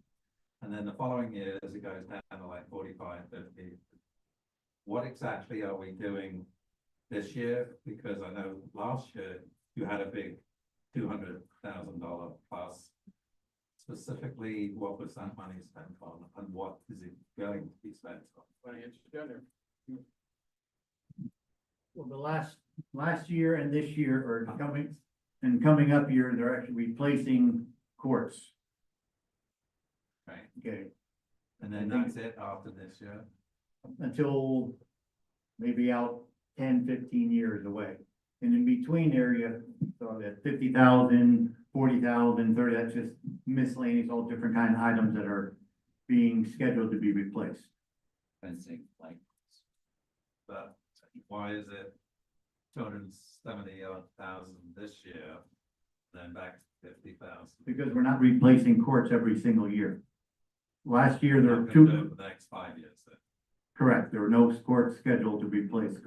And then the following years, it goes down to like 45, 50. What exactly are we doing this year? Because I know last year you had a big $200,000 plus. Specifically, what was that money spent on, and what is it going to be spent on? Well, the last year and this year are coming up year, they're actually replacing courts. Right. Okay, And then that's it after this year? until maybe out 10-15 years away. And in between area, so that 50,000, 40,000, 30, that's just miscellaneous, all different kind of items that are being scheduled to be replaced. Fencing, like. But why is it 270,000 this year, then back to 50,000? Because we're not replacing courts every single year. Last year, there were two. For the next 5 years then? Correct, there were no courts scheduled to replace.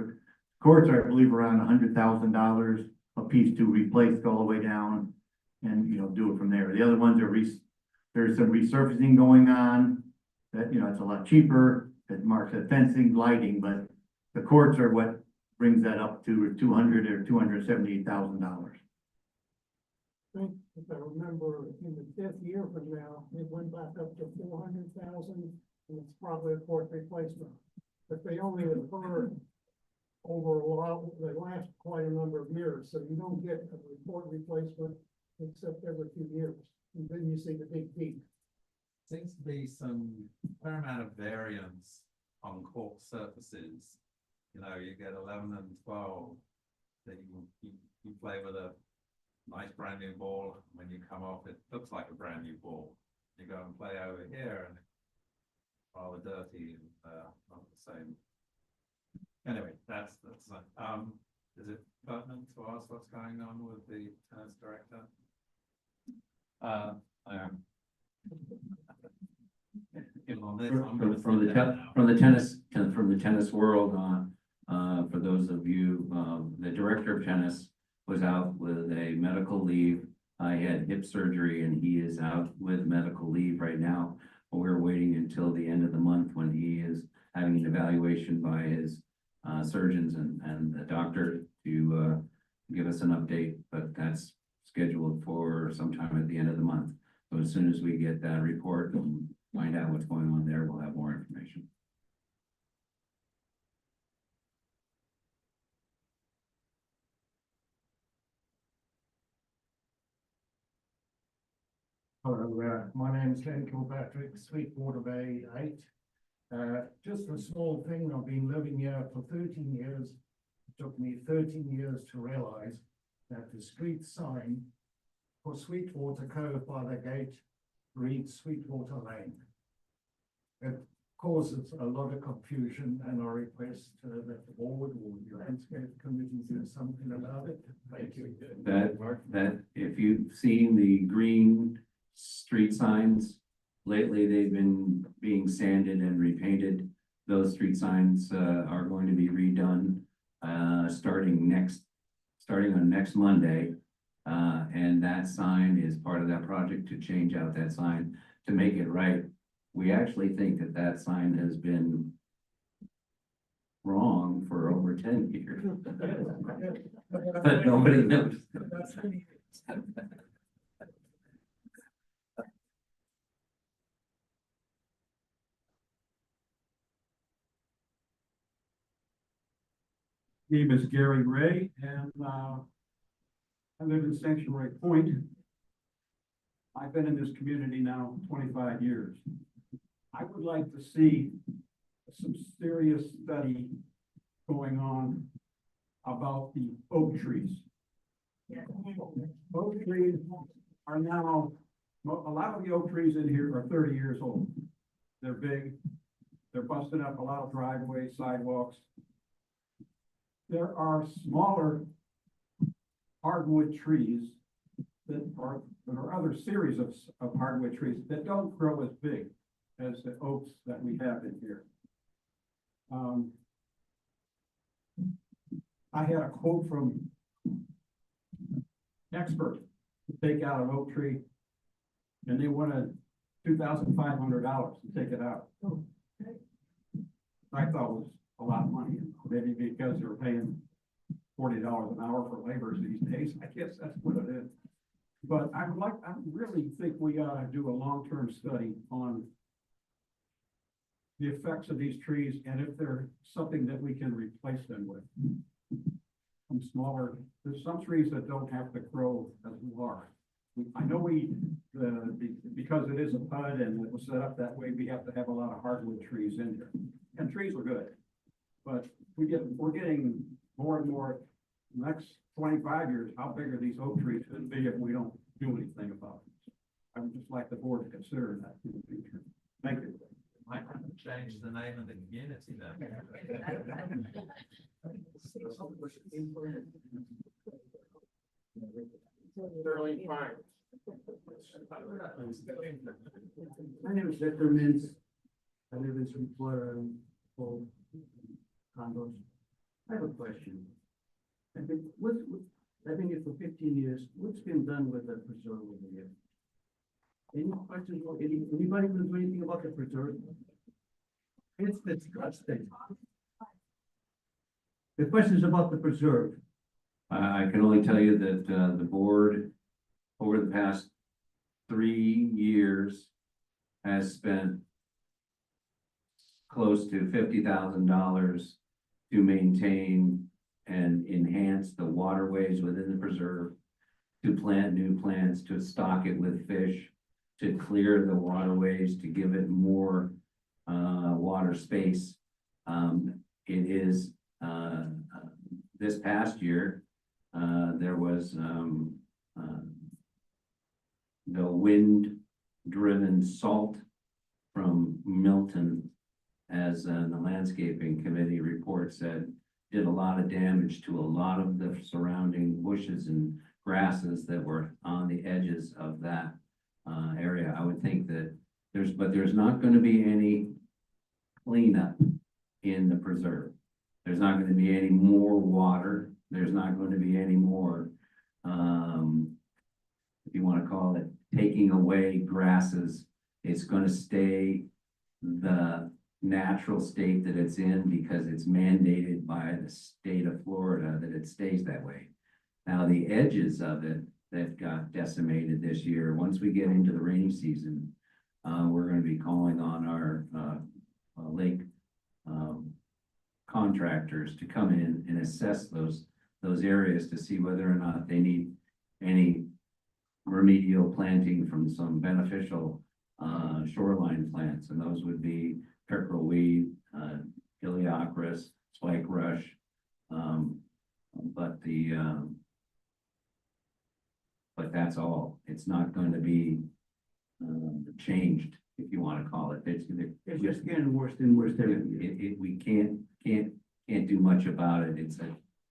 Courts are, I believe, around $100,000 a piece to replace, go all the way down and, do it from there. The other ones are there's some resurfacing going on that, it's a lot cheaper, that Mark said fencing, lighting, but the courts are what brings that up to $200,000 or $278,000. If I remember, in the 5th year from now, it went back up to 400,000, and it's probably a court replacement. But they only occur over a while, they last quite a number of years, so you don't get a report replacement except every few years, and then you see the big peak. Seems to be some fair amount of variance on court surfaces. You get 11 and 12, then you play with a nice brand new ball. When you come off, it looks like a brand new ball. You go and play over here, and rather dirty and, not the same. Anyway, that's, is it pertinent to ask what's going on with the tennis director? From the tennis world, for those of you, the director of tennis was out with a medical leave. I had hip surgery and he is out with medical leave right now. We're waiting until the end of the month when he is having an evaluation by his surgeons and the doctor to give us an update, but that's scheduled for sometime at the end of the month. So as soon as we get that report and find out what's going on there, we'll have more information. Hello, my name is Ken Kilpatrick, Sweetwater Bay 8. Just a small thing, I've been living here for 13 years. It took me 13 years to realize that the street sign for Sweetwater Cove by the gate reads Sweetwater Lane. It causes a lot of confusion, and I request that the board or your landscape committee do something about it. Thank you. That if you've seen the green street signs, lately they've been being sanded and repainted. Those street signs are going to be redone starting on next Monday. And that sign is part of that project to change out that sign to make it right. We actually think that that sign has been wrong for over 10 years. But nobody knows. Name is Gary Ray, and I live in Sanctuary Point. I've been in this community now 25 years. I would like to see some serious study going on about the oak trees. Oak trees are now, a lot of the oak trees in here are 30 years old. They're big, they're busting up a lot of driveways, sidewalks. There are smaller hardwood trees that are, there are other series of hardwood trees that don't grow as big as the oaks that we have in here. I had a quote from expert to take out an oak tree, and they wanted $2,500 to take it out. I thought it was a lot of money, maybe because they're paying $40 an hour for laborers these days. I guess that's what it is. But I really think we ought to do a long-term study on the effects of these trees and if they're something that we can replace them with. Some smaller, there's some trees that don't have to grow as large. I know because it is a PUD and it was set up that way, we have to have a lot of hardwood trees in here. And trees are good. But we're getting more and more, next 25 years, how big are these oak trees going to be if we don't do anything about it? I would just like the board to consider that in the future. Thank you. Might have to change the name of the community then. Sterling Farms. My name is Victor Mintz. I live in Sweetwater and full condos. I have a question. I've been here for 15 years. What's been done with the preserve over here? Any questions? Anybody can do anything about the preserve? It's disgusting. The question is about the preserve. I can only tell you that the board over the past 3 years has spent close to $50,000 to maintain and enhance the waterways within the preserve, to plant new plants, to stock it with fish, to clear the waterways, to give it more water space. It is this past year, there was the wind-driven salt from Milton, as the landscaping committee report said, did a lot of damage to a lot of the surrounding bushes and grasses that were on the edges of that area. I would think that there's not going to be any cleanup in the preserve. There's not going to be any more water. There's not going to be any more, if you want to call it, taking away grasses. It's going to stay the natural state that it's in because it's mandated by the state of Florida that it stays that way. Now, the edges of it that got decimated this year, once we get into the rainy season, we're going to be calling on our lake contractors to come in and assess those areas to see whether or not they need any remedial planting from some beneficial shoreline plants, and those would be pickerel weed, Heliocris, spike rush, but that's all. It's not going to be changed, if you want to call it. It's just getting worse and worse every year. We can't do much about it.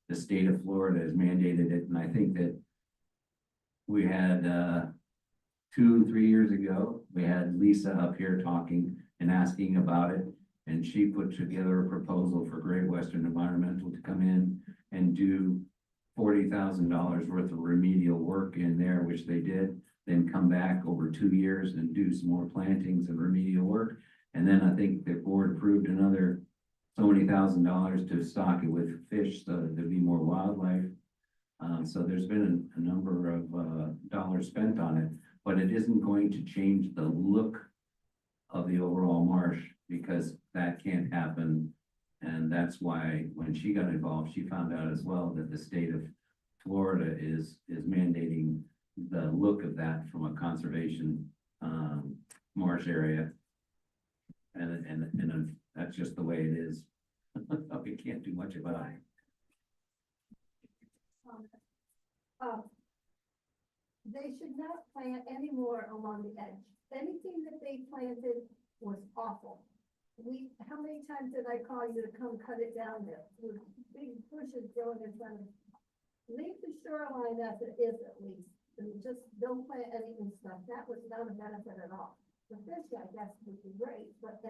The state of Florida has mandated it, and I think that we had 2-3 years ago, we had Lisa up here talking and asking about it, and she put together a proposal for Great Western Environmental to come in and do $40,000 worth of remedial work in there, which they did, then come back over 2 years and do some more plantings and remedial work. And then I think the board approved another so many $1,000s to stock it with fish so that there'd be more wildlife. So there's been a number of dollars spent on it, but it isn't going to change the look of the overall marsh because that can't happen. And that's why when she got involved, she found out as well that the state of Florida is mandating the look of that from a conservation marsh area. And that's just the way it is. We can't do much about it. They should not plant any more along the edge. Anything that they planted was awful. How many times did I call you to come cut it down there with big bushes growing in front of it? Leave the shoreline as it is at least, and just don't plant any new stuff. That was not a benefit at all. The fish, I guess, would be great, but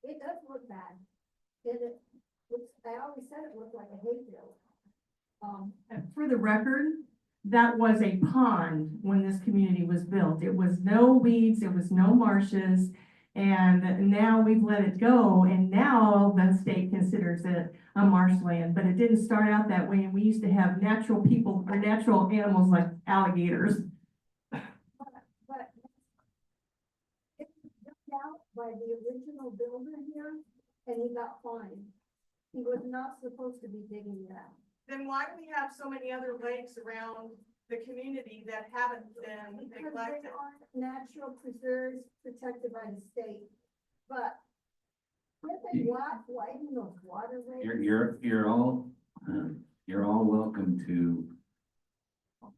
it does look bad. I always said it looked like a hayfield. And for the record, that was a pond when this community was built. It was no weeds, it was no marshes. And now we've let it go, and now the state considers it a marshland, but it didn't start out that way. And we used to have natural people or natural animals like alligators. But it was built out by the original builder here, and he got fined. He was not supposed to be digging that. Then why do we have so many other lakes around the community that haven't been Because neglected? they are natural preserves protected by the state, but if they widen those waterways. You're all welcome to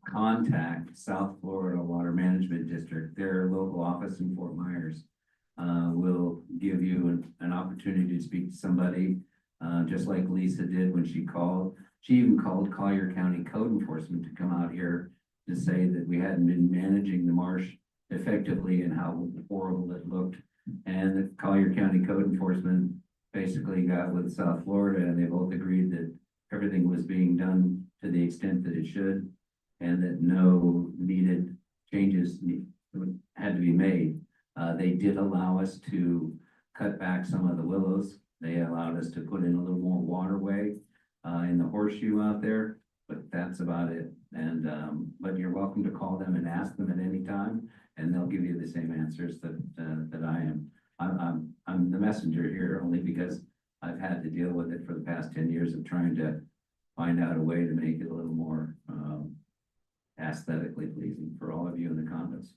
contact South Florida Water Management District. Their local office in Fort Myers will give you an opportunity to speak to somebody, just like Lisa did when she called. She even called Collier County Code Enforcement to come out here to say that we hadn't been managing the marsh effectively and how horrible it looked. And the Collier County Code Enforcement basically got with South Florida, and they both agreed that everything was being done to the extent that it should, and that no needed changes had to be made. They did allow us to cut back some of the willows. They allowed us to put in a little more waterway in the horseshoe out there, but that's about it. And but you're welcome to call them and ask them at any time, and they'll give you the same answers that I am. I'm the messenger here only because I've had to deal with it for the past 10 years of trying to find out a way to make it a little more aesthetically pleasing for all of you in the condos.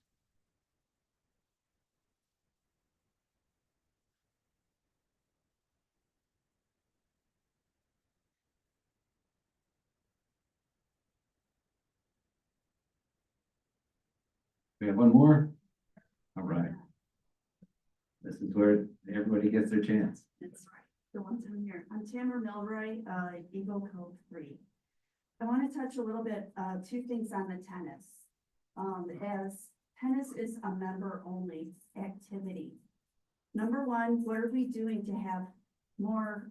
We have one more? All right. This is where everybody gets their chance. That's right. The ones on here. I'm Tamara Milroy, Eagle Cove 3. I want to touch a little bit, two things on the tennis. As tennis is a member-only activity. Number one, what are we doing to have more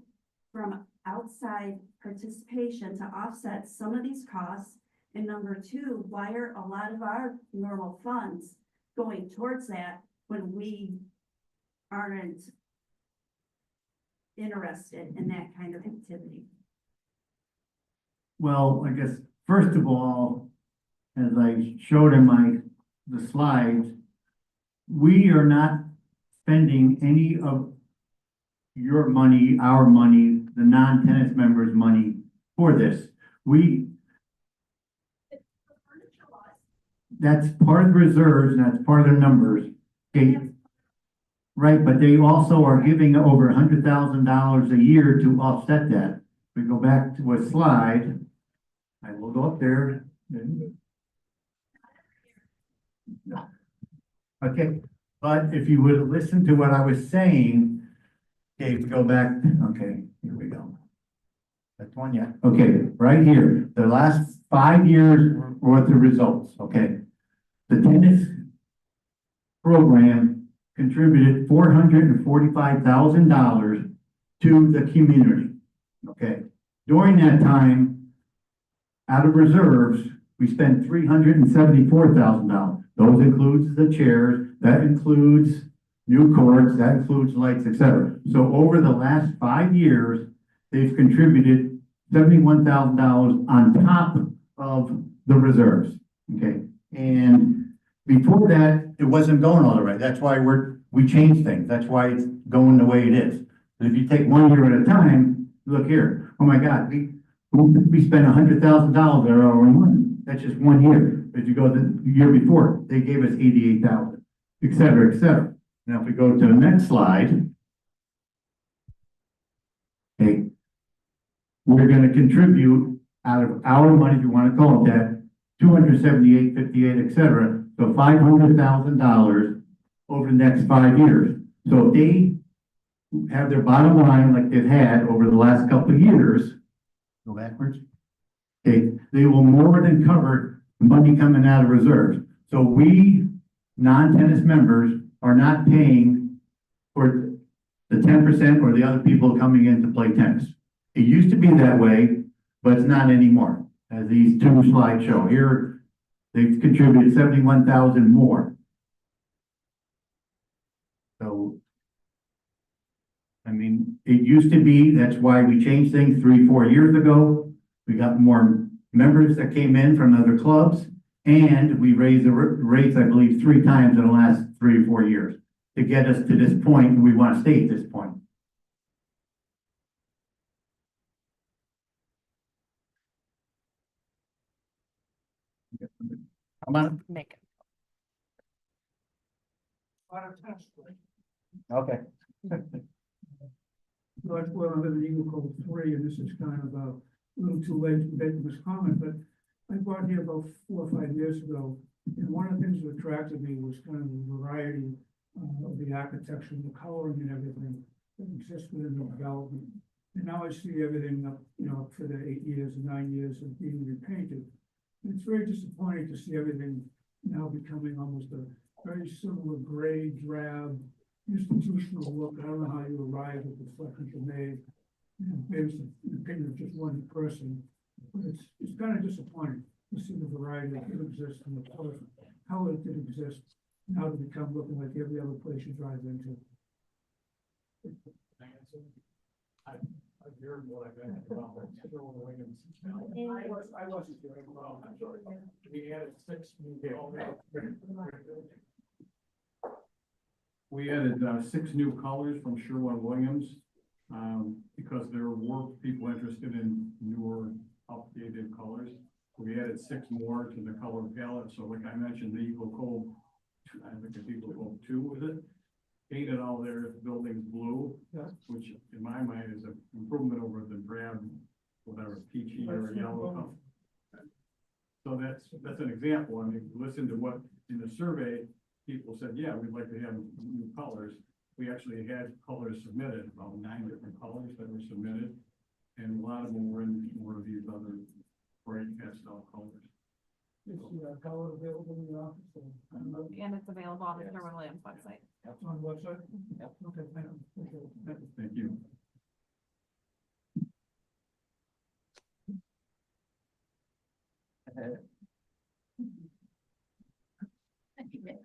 from outside participation to offset some of these costs? And number two, why are a lot of our normal funds going towards that when we aren't interested in that kind of activity? Well, I guess, first of all, as I showed in the slides, we are not spending any of your money, our money, the non-tennis members' money for this. That's part of the reserves, and that's part of the numbers. Okay. Right, but they also are giving over $100,000 a year to offset that. We go back to a slide. I will go up there. Okay, but if you would listen to what I was saying, okay, if we go back, okay, here we go. That's one, yeah. Okay, right here, the last 5 years worth of results, okay. The tennis program contributed $445,000 to the community, okay. During that time, out of reserves, we spent $374,000. Those includes the chairs, that includes new courts, that includes lights, etc. So over the last 5 years, they've contributed $71,000 on top of the reserves, okay? And before that, it wasn't going all right. That's why we changed things. That's why it's going the way it is. But if you take 1 year at a time, look here. Oh my God, we spent $100,000 there over 1 month. That's just 1 year. If you go the year before, they gave us 88,000, et cetera, et cetera. Now, if we go to the next slide, okay, we're going to contribute out of our money, if you want to call it that, $278.58, et cetera. So $500,000 over the next 5 years. So if they have their bottom line like they've had over the last couple of years, go backwards. Okay, they will more than cover the money coming out of reserves. So we non-tennis members are not paying for the 10% or the other people coming in to play tennis. It used to be that way, but it's not anymore. As these two slides show here, they've contributed 71,000 more. So, I mean, it used to be, that's why we changed things 3-4 years ago. We got more members that came in from other clubs, and we raised the rates, I believe, 3 times in the last 3 or 4 years to get us to this point, and we want to stay at this point. Come on. Make it. Okay. George Boyle, I live in Eagle Cove 3, and this is kind of a little too late to make this comment, but I bought here about 4 or 5 years ago, and one of the things that attracted me was kind of the variety of the architecture, and the coloring and everything that exists within the development. And now I see everything up, up for the 8 years and 9 years of being repainted. And it's very disappointing to see everything now becoming almost a very similar gray, drab, institutional look. I don't know how you arrive at the selections you made. Maybe it's the opinion of just one person, but it's kind of disappointing to see the variety that did exist in the color, how it did exist, now to become looking like every other place you drive into. I've heard what I've been about. I wasn't doing well. I'm sorry. We added 6 new. We added 6 new colors from Sherwin-Williams because there were people interested in newer, updated colors. We added 6 more to the color palette. So like I mentioned, the Eagle Cove, I think it's Eagle Cove 2, was it? Painted all their buildings blue, which in my mind is an improvement over the drab, whatever, peachy or yellow color. So that's an example. I mean, listen to what in the survey, people said, yeah, we'd like to have new colors. we actually had colors submitted, about 9 different colors that were submitted. And a lot of them were in one of these other bright pastel colors. Is the color available in the office? And it's available on the Sherwin-Williams website. On the website? Yep. Okay, thank you. Thank you.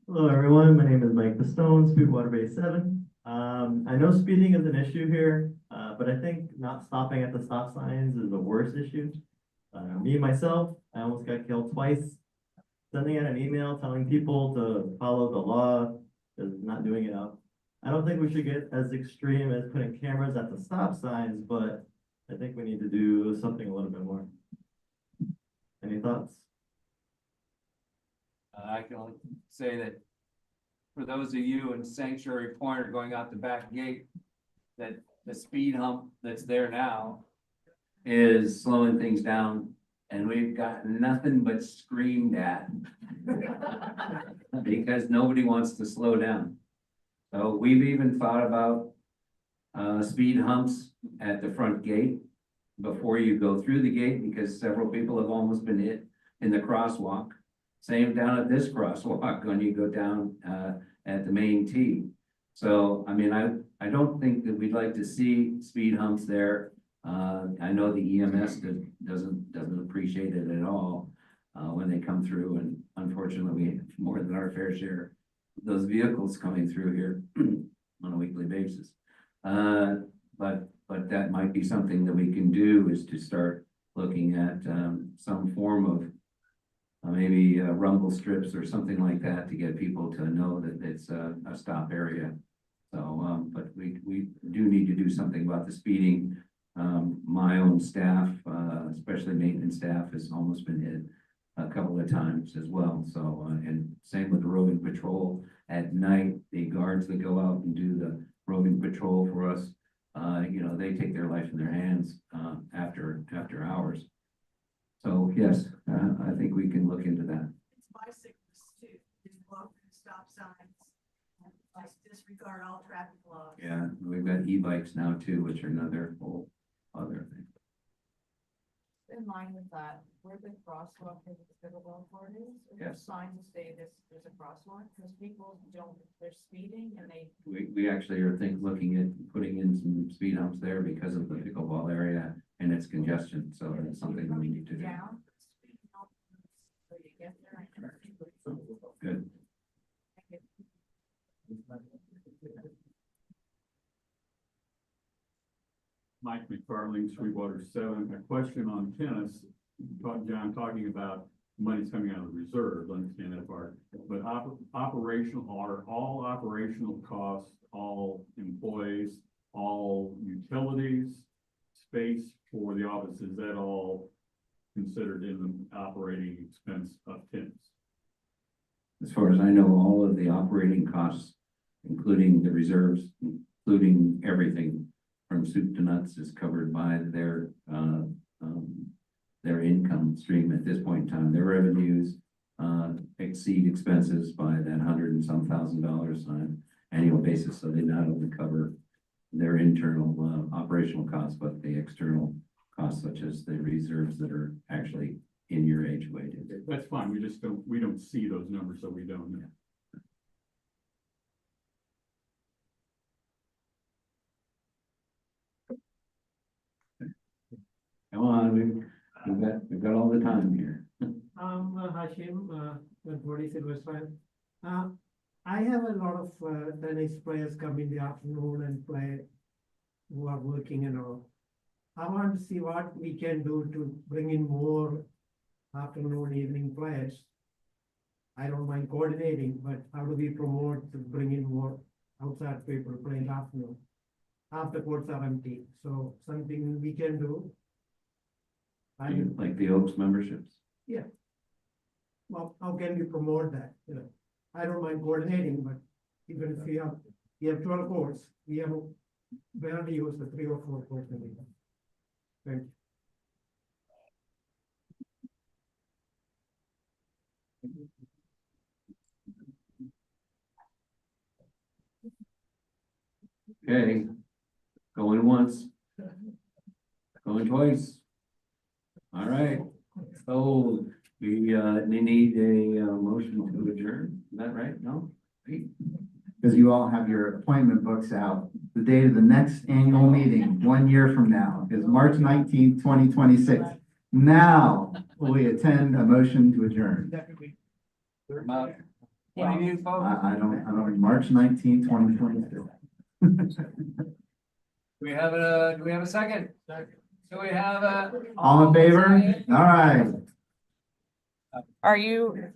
Hello, everyone. My name is Mike Pistone, Sweetwater Bay 7. I know speeding is an issue here, but I think not stopping at the stop signs is a worse issue. Me, myself, I almost got killed twice. Sending out an email telling people to follow the law is not doing it up. I don't think we should get as extreme as putting cameras at the stop signs, but I think we need to do something a little bit more. Any thoughts? I can only say that for those of you in Sanctuary Point or going out the back gate, that the speed hump that's there now is slowing things down, and we've got nothing but screamed at because nobody wants to slow down. So we've even thought about speed humps at the front gate before you go through the gate, because several people have almost been hit in the crosswalk. Same down at this crosswalk when you go down at the main T. So, I mean, I don't think that we'd like to see speed humps there. I know the EMS doesn't appreciate it at all when they come through, and unfortunately, we have more than our fair share of those vehicles coming through here on a weekly basis. But that might be something that we can do, is to start looking at some form of maybe rumble strips or something like that to get people to know that it's a stop area. So, but we do need to do something about the speeding. My own staff, especially maintenance staff, has almost been hit a couple of times as well. So, and same with the roving patrol at night, the guards that go out and do the roving patrol for us, you know, they take their life in their hands after hours. So yes, I think we can look into that. It's bicyclists too, just walk through stop signs, and just disregard all traffic laws. Yeah, we've got e-bikes now too, which are another whole other thing. In line with that, where the crosswalk is, the pickleball court is, Yes. signs to say there's a crosswalk, because people don't, they're speeding and they. We actually are looking at putting in some speed humps there because of the pickleball area and its congestion. So it's something we need to do. Down, speed up, so you get there. Good. Mike McFarling, Sweetwater 7. A question on tennis. John talking about money's coming out of the reserves, understand that part. But operational, are all operational costs, all employees, all utilities, space for the office, is that all considered in the operating expense of tennis? As far as I know, all of the operating costs, including the reserves, including everything from soup to nuts, is covered by their income stream at this point in time. Their revenues exceed expenses by that $100 and some thousand on an annual basis. So they not only cover their internal operational costs, but the external costs, such as the reserves that are actually in your age wages. That's fine. We don't see those numbers, so we don't know. Come on, we've got all the time here. Hashim, 140 Silverstone. I have a lot of tennis players come in the afternoon and play, who are working and all. I want to see what we can do to bring in more afternoon, evening players. I don't mind coordinating, but how do we promote to bring in more outside people playing afternoon? Half the courts are empty, so something we can do. Like the Oaks memberships. Yeah. Well, how can we promote that? You know, I don't mind coordinating, but even if we have 12 courts, we have barely used the 3 or 4 courts that we have. Thank you. Okay. Going once. Going twice. All right, so we need a motion to adjourn, is that right? No? Because you all have your appointment books out. The date of the next annual meeting, 1 year from now, is March 19th, 2026. Now, will we attend a motion to adjourn? What do you folks? I don't, March 19th, 2026. Do we have a second? Do we have a? All in favor? All right. Are you